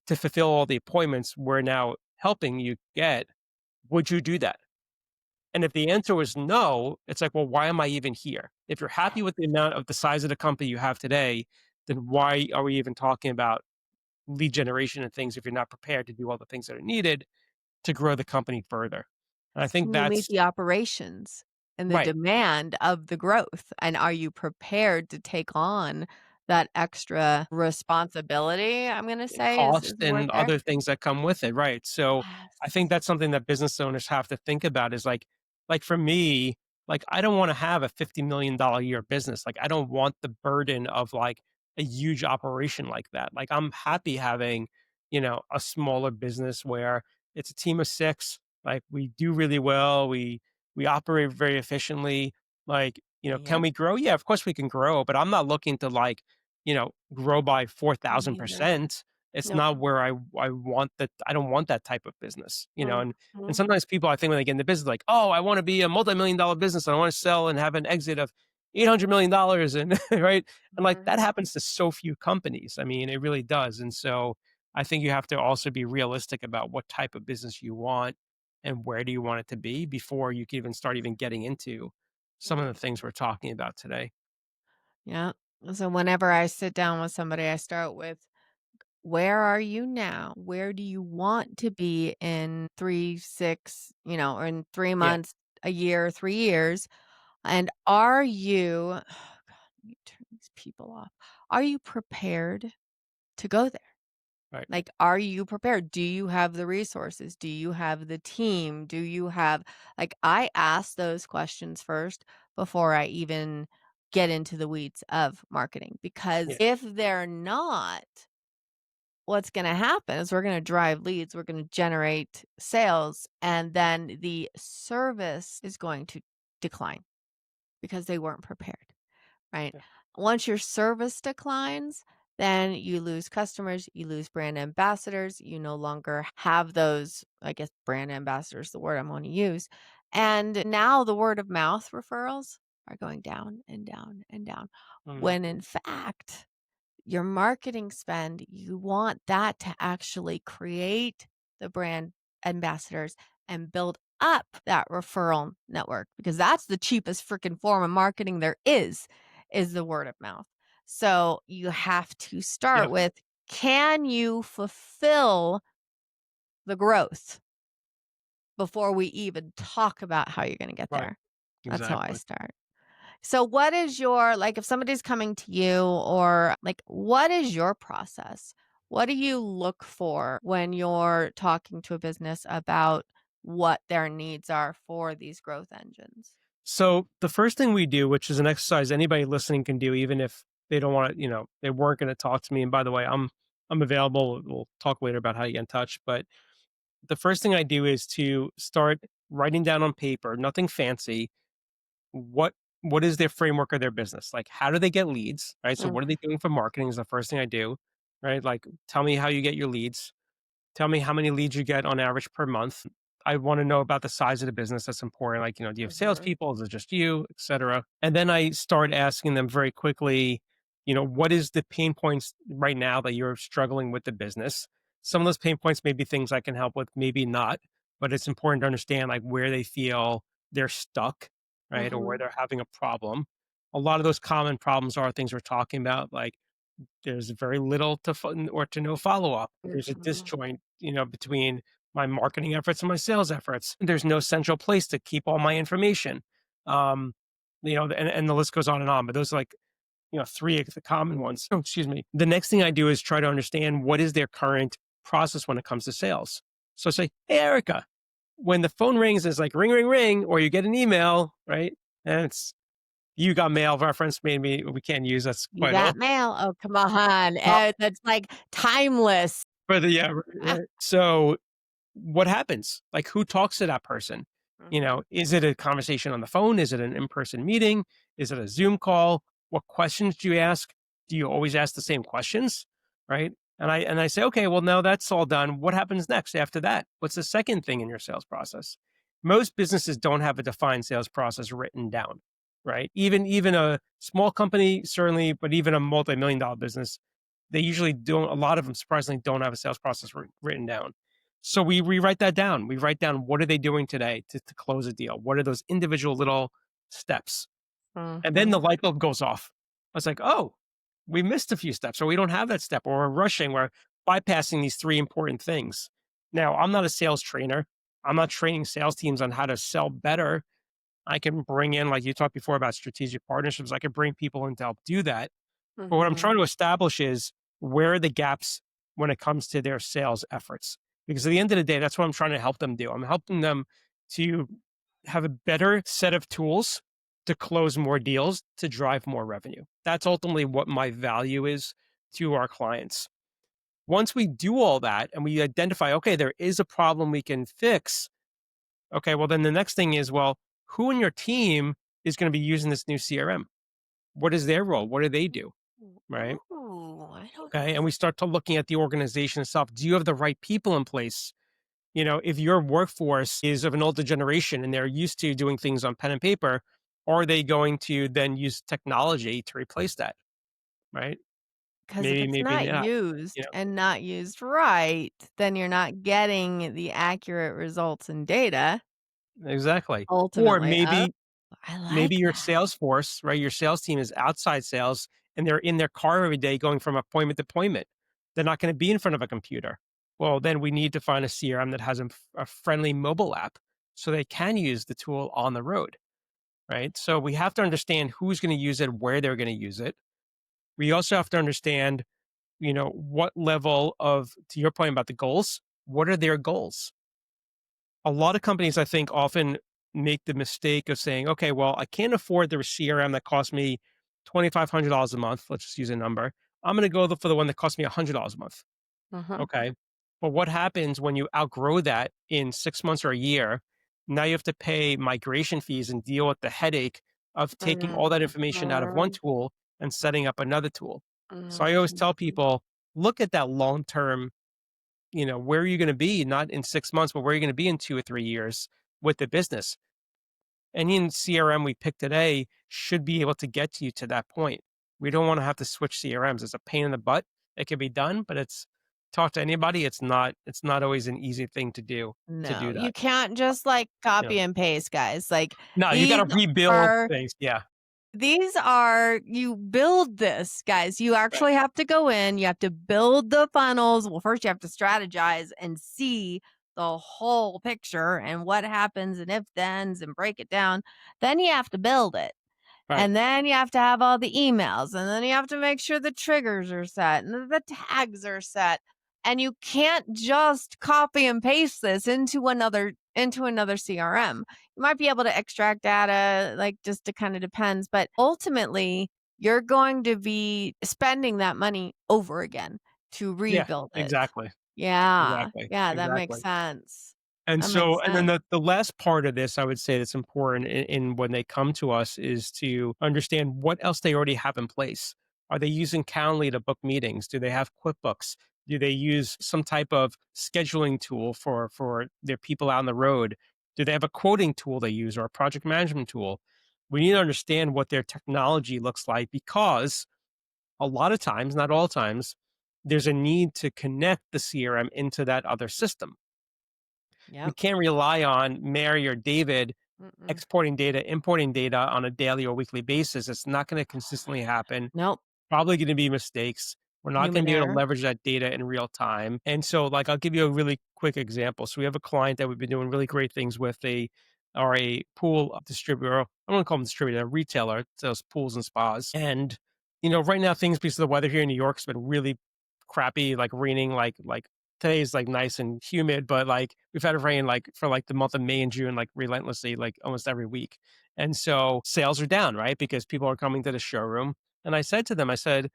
to fulfill all the appointments we're now helping you get, would you do that? And if the answer was no, it's like, well, why am I even here? If you're happy with the amount of the size of the company you have today, then why are we even talking about lead generation and things if you're not prepared to do all the things that are needed to grow the company further? And I think Can you meet that's the operations and the right. demand of the growth? And are you prepared to take on that extra responsibility, I'm gonna say, is Cost the word and there? other things that come with it, right? So, I think Yes. that's something that business owners have to think about is like for me, like I don't wanna have a $50 million a year business. Like I don't want the burden of like a huge operation like that. Like I'm happy having, a smaller business where it's a team of 6, like we do really well, we operate very efficiently. Like, can Yep, we grow? Yeah, of course we can grow, but I'm not looking to like grow by me either. 4,000%. It's Nope. not where I want that. I don't want that type of business, and Mhm. sometimes people I think when they get into business, like, oh, I want to be a multi-million dollar business and I want to sell and have an exit of $800 million and right. And like that Mhm. happens to so few companies. I mean, it really does. And so I think you have to also be realistic about what type of business you want and where do you want it to be before you can even start even getting into some of the Mhm. things we're talking about today. Yeah. So whenever I sit down with somebody, I start with, where are you now? Where do you want to be in 3, 6, or in 3 Yeah. months, a year, 3 years? And are you oh God, let me turn these people off. Are you prepared to go there? Right. Like, are you prepared? Do you have the resources? Do you have the team? Do you have like, I ask those questions first before I even get into the weeds of marketing, because Yeah. if they're not, what's gonna happen is we're gonna drive leads, we're gonna generate sales, and then the service is going to decline because they weren't prepared. Right? Yeah. Once your service declines, then you lose customers, you lose brand ambassadors, you no longer have those, I guess brand ambassadors, the word I'm going to use. And now the word of mouth referrals are going down and down and down. Mhm. When in fact, your marketing spend, you want that to actually create the brand ambassadors and build up that referral network, because that's the cheapest freaking form of marketing there is the word of mouth. So you have to Yeah. start with, can you fulfill the growth before we even talk about how you're going to get Right. there? That's how I Exactly. start. So what is your, like, if somebody's coming to you, or like, what is your process? What do you look for when you're talking to a business about what their needs are for these growth engines? So the first thing we do, which is an exercise anybody listening can do, even if they don't want to, they weren't going to talk to me. And by the way, I'm available. We'll talk later about how to get in touch. But the first thing I do is to start writing down on paper, nothing fancy, what what is their framework of their business? Like how do they get leads? Right. So what are Mhm. they doing for marketing is the first thing I do. Right. Like tell me how you get your leads. Tell me how many leads you get on average per month. I want to know about the size of the business. That's important. Like, do you have Mhm. salespeople? Is it just you, et cetera? And then I start asking them very quickly, what is the pain points right now that you're struggling with the business? Some of those pain points may be things I can help with, maybe not, but it's important to understand like where they feel. they're stuck, right? Or where Mhm. they're having a problem. A lot of those common problems are things we're talking about, like there's very little to or to no follow up. There's a Mhm. disjoint, between my marketing efforts and my sales efforts. There's no central place to keep all my information. Um, and the list goes on and on. But those are like, three of the common ones. Oh, excuse me. The next thing I do is try to understand what is their current process when it comes to sales. So say, hey, Erica, when the phone rings, it's like ring, ring, ring, or you get an email, right? And it's you got mail reference. Maybe we can't use that's You quite old. got mail? Oh, come on. That's, like, timeless. But yeah, Ah. right. So what happens? Like, who talks to that person? Mhm. Is it a conversation on the phone? Is it an in-person meeting? Is it a Zoom call? What questions do you ask? Do you always ask the same questions? Right. And I say, okay, well, now that's all done. What happens next after that? What's the second thing in your sales process? Most businesses don't have a defined sales process written down, right? Even a small company, certainly, but even a multi-million dollar business, they usually don't, a lot of them surprisingly don't have a sales process written down. So we write that down. We write down what are they doing today to close a deal? What are those individual little steps? And then the Mhm. light bulb goes off. I was like, oh, we missed a few steps, or we don't have that step, or we're rushing, we're bypassing these three important things. Now, I'm not a sales trainer. I'm not training sales teams on how to sell better. I can bring in, like you talked before about strategic partnerships, I could bring people in to help do that. But what I'm Mhm. trying to establish is where are the gaps when it comes to their sales efforts? Because at the end of the day, that's what I'm trying to help them do. I'm helping them to have a better set of tools to close more deals to drive more revenue. That's ultimately what my value is to our clients. Once we do all that and we identify, okay, there is a problem we can fix. Okay, well, then the next thing is, well, who in your team is going to be using this new CRM? What is their role? What do they do? Right. Ooh, I don't Okay. And we start to looking at the organization itself. Do you have the right people in place? If your workforce is of an older generation and they're used to doing things on pen and paper, are they going to then use technology to replace that? Right. 'Cause if Maybe, it's maybe not not. used You know, and not used right, then you're not getting the accurate results and data exactly. Or ultimately. Oh, I maybe like your that. sales force, right? Your sales team is outside sales and they're in their car every day going from appointment to appointment. They're not going to be in front of a computer. Well, then we need to find a CRM that has a friendly mobile app so they can use the tool on the road, right? So we have to understand who's going to use it, where they're going to use it. We also have to understand, what level of, to your point about the goals, what are their goals? A lot of companies, I think, often make the mistake of saying, okay, well, I can't afford the CRM that costs me $2,500 a month. Let's just use a number. I'm going to go for the one that costs me $100 a month. Mhm. Okay. But what happens when you outgrow that in 6 months or a year? Now you have to pay migration fees and deal with the headache of taking all that information out of one Mhm. tool and setting up another tool. So I always tell Mhm. people, look at that long term, where are you going to be, not in 6 months, but where are you going to be in 2 or 3 years with the business? Any CRM we pick today should be able to get you to that point. We don't want to have to switch CRMs. It's a pain in the butt. It can be done, but talk to anybody. It's not always an easy thing to No, do you that. can't just, like, Yeah. copy and paste, guys. Like, No, you got these to rebuild are things. Yeah. you build this, guys. You Right. actually have to go in, you have to build the funnels. Well, first you have to strategize and see the whole picture and what happens and if thens and break it down. Then you have to build it. Right. And then you have to have all the emails, and then you have to make sure the triggers are set and the tags are set. And you can't just copy and paste this into another CRM. You might be able to extract data, like just it kind of depends, but ultimately you're going to be spending that money over again to Yeah. rebuild it. Exactly. Yeah. Exactly. Yeah, that makes Exactly. sense. And That makes so, and then sense. the last part of this, I would say that's important in when they come to us is to understand what else they already have in place. Are they using Calendly to book meetings? Do they have QuickBooks? Do they use some type of scheduling tool for their people out on the road? Do they have a quoting tool they use or a project management tool? We need to understand what their technology looks like because a lot of times, not all times, there's a need to connect the CRM into that other system. We Yep. can't rely on Mary or David Mm-mm. exporting data, importing data on a daily or weekly basis. It's not going to consistently happen. Nope. Probably going to be mistakes. We're not going Human to be able to error. leverage that data in real time. And so, like, I'll give you a really quick example. So we have a client that we've been doing really great things with. They are a pool distributor. I don't want to call them distributor, a retailer, sells pools and spas. And right now things because of the weather here in New York has been really crappy, like raining, like today is like nice and humid, but like we've had it rain like for like the month of May and June, like relentlessly, like almost every week. And so sales are down, right? Because people are coming to the showroom. And I said to them, I said,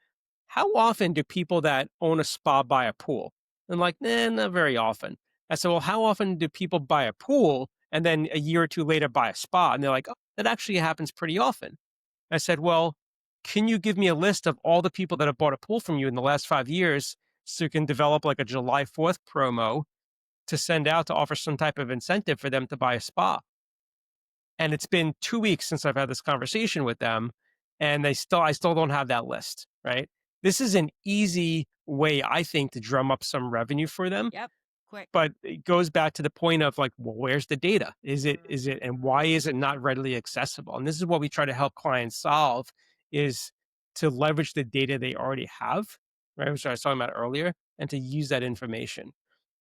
how often do people that own a spa buy a pool? And like, nah, not very often. I said, well, how often do people buy a pool and then a year or two later buy a spa? And they're like, oh, that actually happens pretty often. I said, well, can you give me a list of all the people that have bought a pool from you in the last 5 years so you can develop like a July 4th promo to send out to offer some type of incentive for them to buy a spa? And it's been 2 weeks since I've had this conversation with them, and I still don't have that list, right? This is an easy way, I think, to drum up some revenue for them, Yep. Quick. but it goes back to the point of like, well, where's the data? And why is it not readily accessible? And this is what we try to help clients solve is to leverage the data they already have, right? Which I was talking about earlier, and to use that information.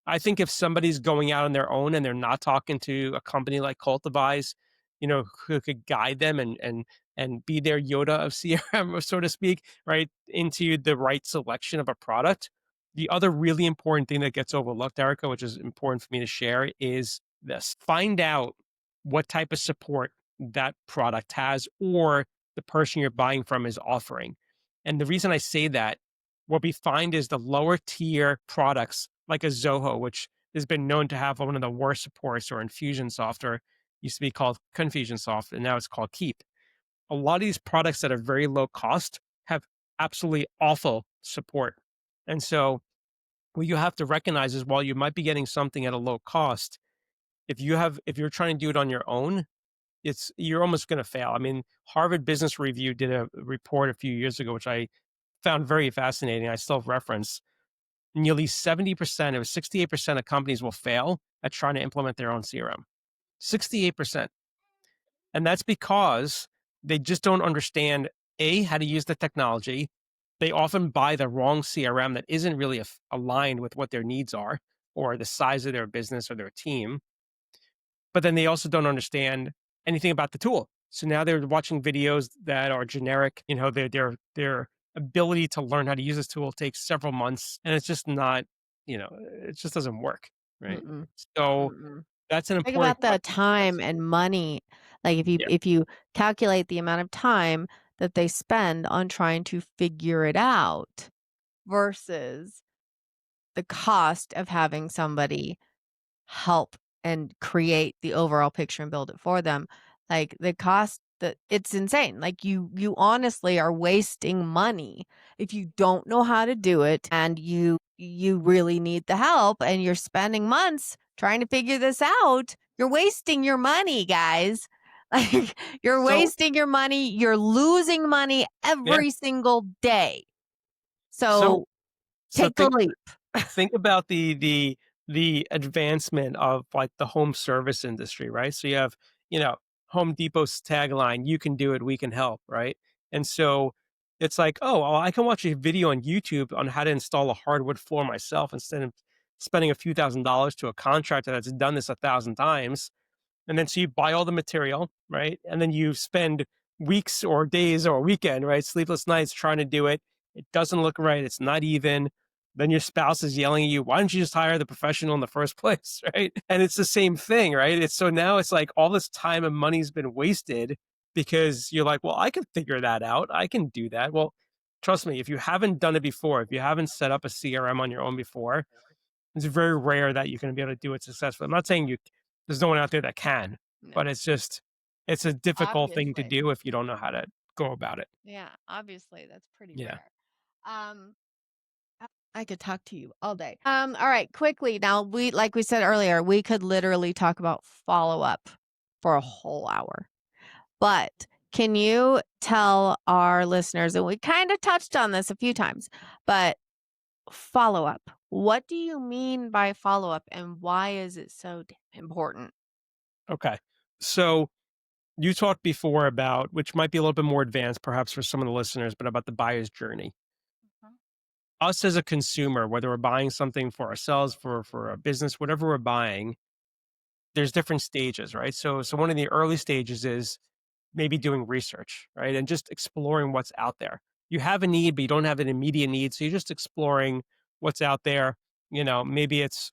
I think if somebody's going out on their own and they're not talking to a company like Cultivize, who could guide them and be their Yoda of CRM, so to speak, right, into the right selection of a product. The other really important thing that gets overlooked, Erica, which is important for me to share, is this: find out what type of support that product has or the person you're buying from is offering. And the reason I say that, what we find is the lower tier products like a Zoho, which has been known to have one of the worst supports, or Infusionsoft, or used to be called Confusionsoft, and now it's called Keep. A lot of these products that are very low cost have absolutely awful support. And so what you have to recognize is while you might be getting something at a low cost, if you're trying to do it on your own, you're almost going to fail. I mean, Harvard Business Review did a report a few years ago, which I found very fascinating. I still reference nearly 70%, it was 68% of companies will fail at trying to implement their own CRM. 68%. And that's because they just don't understand A, how to use the technology. They often buy the wrong CRM that isn't really aligned with what their needs are or the size of their business or their team. But then they also don't understand anything about the tool. So now they're watching videos that are generic. Their ability to learn how to use this tool takes several months, and it's just not, it just doesn't work, right? Mm-mm. So Mm-mm. that's an Think important about the question to time ask. and money. Like Yeah. if you calculate the amount of time that they spend on trying to figure it out versus the cost of having somebody help and create the overall picture and build it for them. Like the cost that it's insane. Like you honestly are wasting money if you don't know how to do it and you really need the help and you're spending months trying to figure this out. You're wasting your money, guys. Like you're So wasting your money, you're losing money yeah. every single day. So So so take the leap. think about the advancement of like the home service industry, right? So you have, you know, Home Depot's tagline, "You can do it, we can help," right? And so it's like, oh, well, I can watch a video on YouTube on how to install a hardwood floor myself instead of spending a few $1,000s to a contractor that's done this 1,000 times. And then so you buy all the material, right? And then you spend weeks or days or a weekend, right? Sleepless nights trying to do it. It doesn't look right. It's not even. Then your spouse is yelling at you, why don't you just hire the professional in the first place? Right. And it's the same thing, right? It's so now it's like all this time and money's been wasted because you're like, well, I can figure that out. I can do that. Well, trust me, if you haven't done it before, if you haven't set up a CRM on your own before, it's very rare that you're going to be able to do it successfully. I'm not saying there's no one out there that can, No, but it's a difficult thing to obviously. do if you don't know how to go about it. Yeah, obviously that's pretty Yeah. rare. Um, I could talk to you all day. All right, quickly. Now like we said earlier, we could literally talk about follow-up for a whole hour. But can you tell our listeners, and we kind of touched on this a few times, but follow-up. What do you mean by follow-up and why is it so important? Okay. So you talked before about, which might be a little bit more advanced perhaps for some of the listeners, but about the buyer's journey. Mhm. Us as a consumer, whether we're buying something for ourselves, for a business, whatever we're buying, there's different stages, right? So one of the early stages is maybe doing research, right? And just exploring what's out there. You have a need, but you don't have an immediate need. So you're just exploring what's out there. Maybe it's,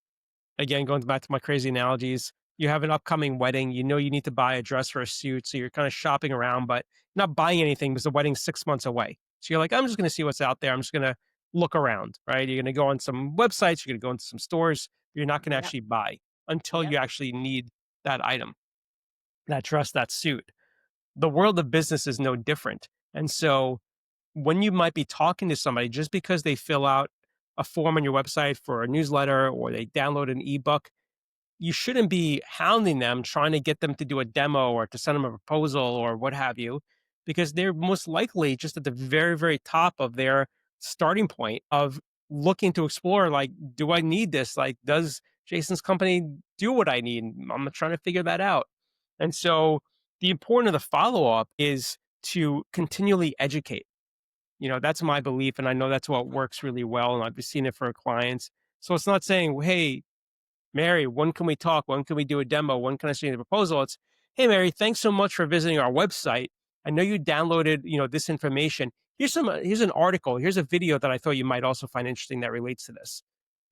again, going back to my crazy analogies, you have an upcoming wedding, you need to buy a dress or a suit. So you're kind of shopping around, but not buying anything because the wedding's 6 months away. So you're like, I'm just going to see what's out there. I'm just going to look around, right? You're going to go on some websites, you're going to go into some stores, but you're not going to Yep. actually buy until Yep. you actually need that item, that dress, that suit. The world of business is no different. And so when you might be talking to somebody, just because they fill out a form on your website for a newsletter or they download an ebook, you shouldn't be hounding them trying to get them to do a demo or to send them a proposal or what have you, because they're most likely just at the very, very top of their starting point of looking to explore, like, do I need this? Like, does Jason's company do what I need? I'm trying to figure that out. And so the important of the follow-up is to continually educate. That's my belief. And I know that's what works really well. And I've seen it for clients. So it's not saying, hey, Mary, when can we talk? When can we do a demo? When can I see the proposal? It's, hey, Mary, thanks so much for visiting our website. I know you downloaded, this information. Here's an article. Here's a video that I thought you might also find interesting that relates to this.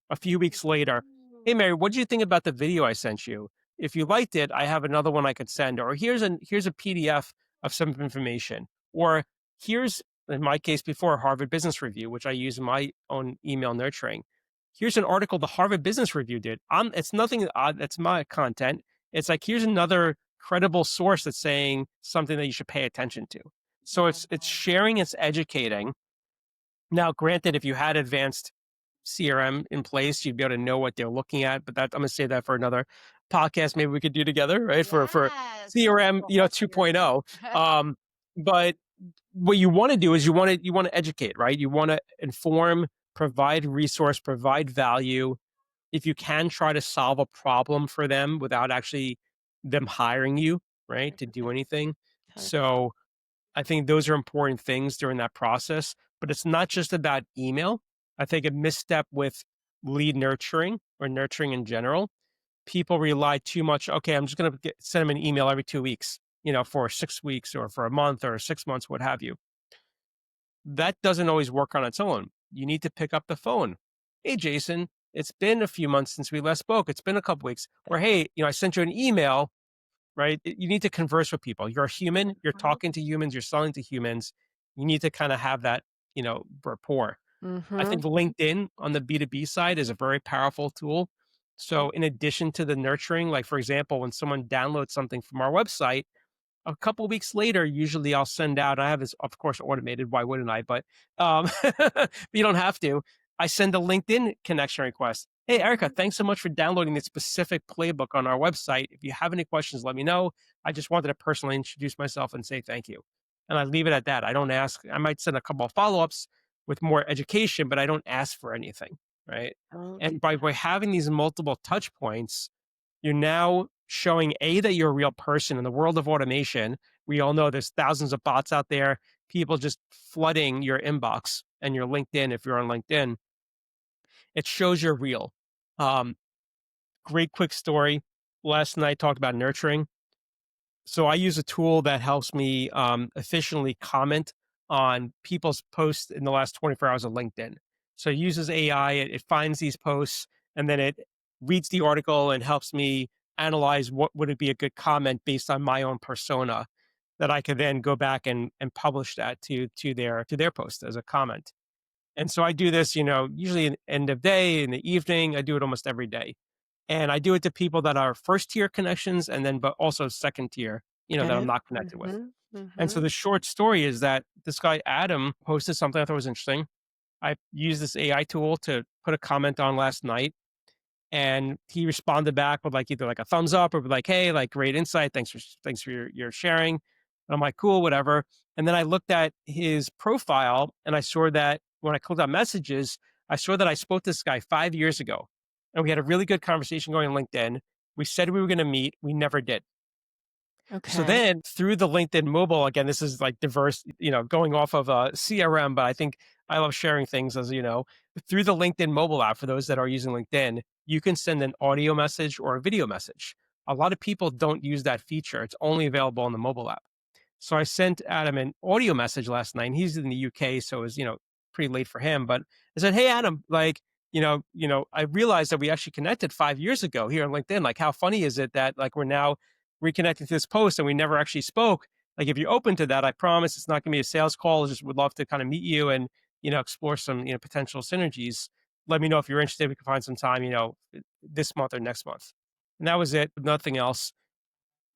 A few weeks later, hey, Mary, what did you think about the video I sent you? If you liked it, I have another one I could send, or here's a PDF of some information, or here's, in my case before, Harvard Business Review, which I use in my own email nurturing. Here's an article the Harvard Business Review did. It's nothing odd. That's my content. It's like, here's another credible source that's saying something that you should pay attention to. So it's Mhm. sharing, it's educating. Now, granted, if you had advanced CRM in place, you'd be able to know what they're looking at. But that, I'm going to save that for another podcast. Maybe we could do together, right? For Yes, that's CRM, a whole 2.0. series. But what you want to do is you want to educate, right? You want to inform, provide resource, provide value. If you can, try to solve a problem for them without actually them hiring you, right, to do anything. Totally. So I think those are important things during that process, but it's not just about email. I think a misstep with lead nurturing or nurturing in general, people rely too much. Okay, I'm just going to send them an email every 2 weeks, for 6 weeks or for a month or 6 months, what have you. That doesn't always work on its own. You need to pick up the phone. Hey, Jason, it's been a few months since we last spoke. It's been a couple weeks. Or, hey, I sent you an email, right? You need to converse with people. You're a human, you're Mhm. talking to humans, you're selling to humans. You need to kind of have that, rapport. I Mhm. think LinkedIn on the B2B side is a very powerful tool. So, Yep. in addition to the nurturing, like for example, when someone downloads something from our website, a couple weeks later, usually I'll send out, I have this, of course, automated. Why wouldn't I? But but you don't have to. I send a LinkedIn connection request. Hey, Erica, Mhm. thanks so much for downloading this specific playbook on our website. If you have any questions, let me know. I just wanted to personally introduce myself and say thank you. And I leave it at that. I don't ask. I might send a couple of follow ups with more education, but I don't ask for anything. Right. Don't do And by that. having these multiple touch points, you're now showing A, that you're a real person. In the world of automation, we all know there's thousands of bots out there, people just flooding your inbox and your LinkedIn if you're on LinkedIn. It shows you're real. Um, Great quick story. Last night talked about nurturing. So I use a tool that helps me efficiently comment on people's posts in the last 24 hours of LinkedIn. So it uses AI, it finds these posts, and then it reads the article and helps me analyze what would it be a good comment based on my own persona that I could then go back and publish that to their post as a comment. And so I do this, usually in end of day, in the evening. I do it almost every day. And I do it to people that are first tier connections and then, but also second tier, that I'm Good. not connected with. Mhm. And so Mhm. the short story is that this guy, Adam, posted something I thought was interesting. I used this AI tool to put a comment on last night, and he responded back with like either like a thumbs up or like, hey, like great insight. Thanks for your sharing. And I'm like, cool, whatever. And then I looked at his profile and I saw that when I clicked on messages, I saw that I spoke to this guy 5 years ago. And we had a really good conversation going on LinkedIn. We said we were going to meet. We never did. So Okay. then through the LinkedIn mobile, again, this is like diverse, going off of a CRM, but I think I love sharing things as through the LinkedIn mobile app for those that are using LinkedIn, you can send an audio message or a video message. A lot of people don't use that feature. It's only available on the mobile app. So I sent Adam an audio message last night. And he's in the UK, so it was, pretty late for him. But I said, "Hey Adam, like, I realized that we actually connected 5 years ago here on LinkedIn. Like, how funny is it that like we're now reconnecting to this post and we never actually spoke? Like, if you're open to that, I promise it's not gonna be a sales call. I just would love to kind of meet you and explore some potential synergies. Let me know if you're interested. We can find some time, this month or next month." And that was it. Nothing else.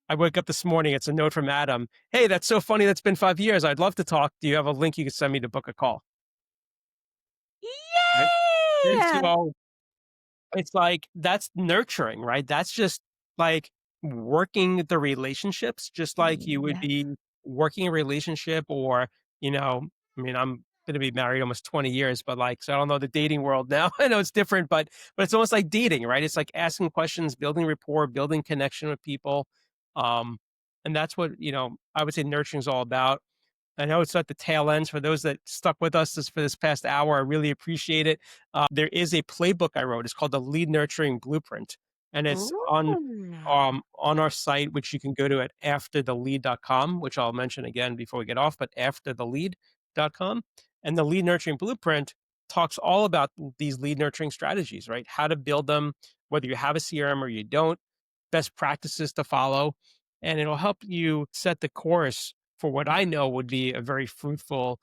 I wake up this morning, it's a note from Adam. "Hey, that's so funny. That's been 5 years. I'd love to talk. Do you have a link you could send me to book a call?" Right? And Yay! so it's like that's nurturing, right? That's just like working the relationships, just like you would Yes. be working a relationship or, I mean, I'm gonna be married almost 20 years, but like, so I don't know the dating world now. I know it's different, but it's almost like dating, right? It's like asking questions, building rapport, building connection with people. Um, and that's what, I would say nurturing is all about. I know it's at the tail ends. For those that stuck with us for this past hour, I really appreciate it. There is a playbook I wrote. It's called the Lead Nurturing Blueprint, and it's Ooh. on our site, which you can go to at afterthelead.com, which I'll mention again before we get off, but afterthelead.com. And the Lead Nurturing Blueprint talks all about these lead nurturing strategies, right? How to build them, whether you have a CRM or you don't, best practices to follow, and it'll help you set the course for what I know would be a very fruitful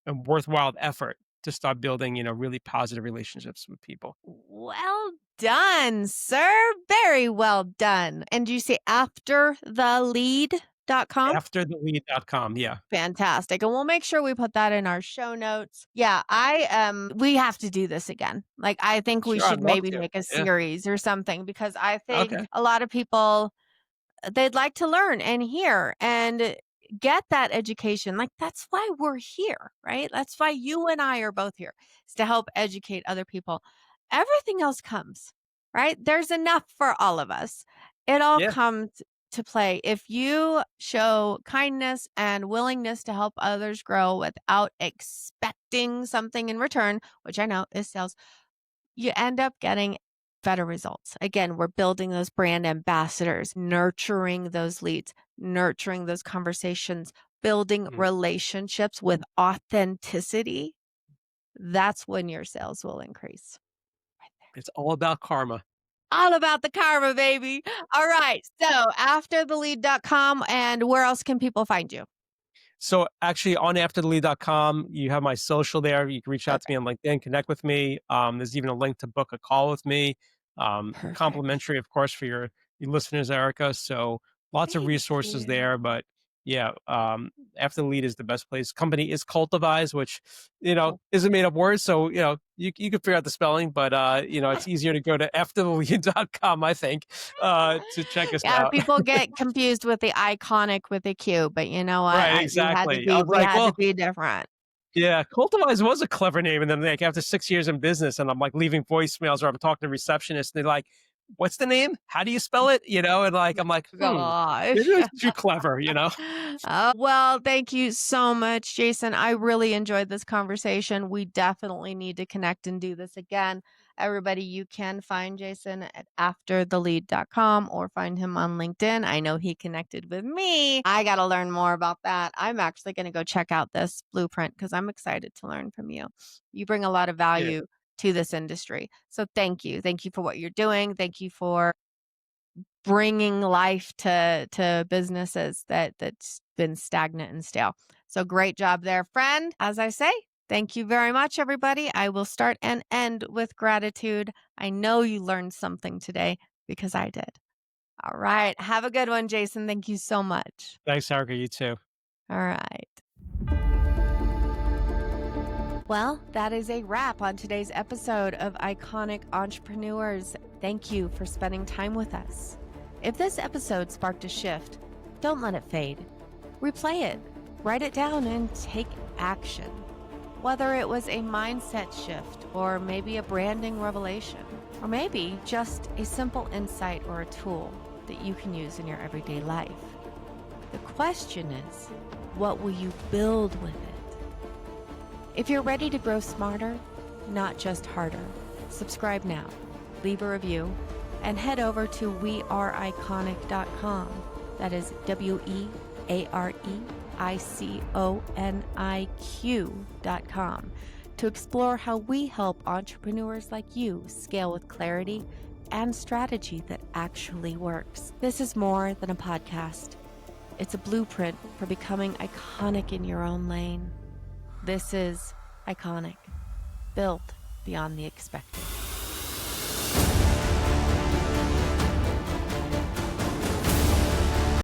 and worthwhile effort to start building, really positive relationships with people. Well done, sir. Very well done. And you say afterthelead.com? Afterthelead.com. Yeah. Fantastic. And we'll make sure we put that in our show notes. Yeah, we have to do this again. Like, I think we Sure. I'd should love maybe to. make a Yeah. series or something because I think Okay. a lot of people, they'd like to learn and hear and get that education. Like, that's why we're here, right? That's why you and I are both here, is to help educate other people. Everything else comes, right? There's enough for all of us. It all Yeah. comes to play if you show kindness and willingness to help others grow without expecting something in return, which I know is sales, you end up getting better results. Again, we're building those brand ambassadors, nurturing those leads, nurturing those conversations, building Mhm. relationships with authenticity. That's when your sales will increase. Right there. It's all about karma. All about the karma, baby. All right. So afterthelead.com, and where else can people find you? So actually on afterthelead.com, you have my social there. You can reach out to me Perfect. on LinkedIn, connect with me. There's even a link to book a call with me. Perfect. Complimentary, of course, for your listeners, Erica. So lots of Thank resources you. there. But yeah, After the Lead is the best place. Company is Cultivize, which, Cool. is a made up word. So, you can figure out the spelling, but, it's easier to go to afterthelead.com, I think, to check us Yeah, out. people get confused with the iconic with the Q, but you know what? Right, I exactly. I was we like, had to well, be different. yeah, Cultivize was a clever name, and then, like, after 6 years in business and I'm, like, leaving voicemails or I'm talking to receptionists, they're like, "What's the name? How do you spell it?" And, like, I'm like, maybe Gosh. it was too clever?" Oh, well, thank you so much, Jason. I really enjoyed this conversation. We definitely need to connect and do this again. Everybody, you can find Jason at afterthelead.com or find him on LinkedIn. I know he connected with me. I got to learn more about that. I'm actually going to go check out this blueprint because I'm excited to learn from you. You bring a lot of Yeah, value to this industry. So thank you. Thank you for what you're doing. Thank you for bringing life to businesses that's been stagnant and stale. So great job there, friend. As I say, thank you very much, everybody. I will start and end with gratitude. I know you learned something today because I did. All right. Have a good one, Jason. Thank you so much. thanks, Erica, you too. All right. Well, that is a wrap on today's episode of Iconic Entrepreneurs. Thank you for spending time with us. If this episode sparked a shift, don't let it fade. Replay it, write it down, and take action. Whether it was a mindset shift, or maybe a branding revelation, or maybe just a simple insight or a tool that you can use in your everyday life. The question is, what will you build with it? If you're ready to grow smarter, not just harder, subscribe now, leave a review, and head over to weareiconic.com. That is weareiconiq.com to explore how we help entrepreneurs like you scale with clarity and strategy that actually works. This is more than a podcast. It's a blueprint for becoming iconic in your own lane. This is Iconic, built beyond the expected.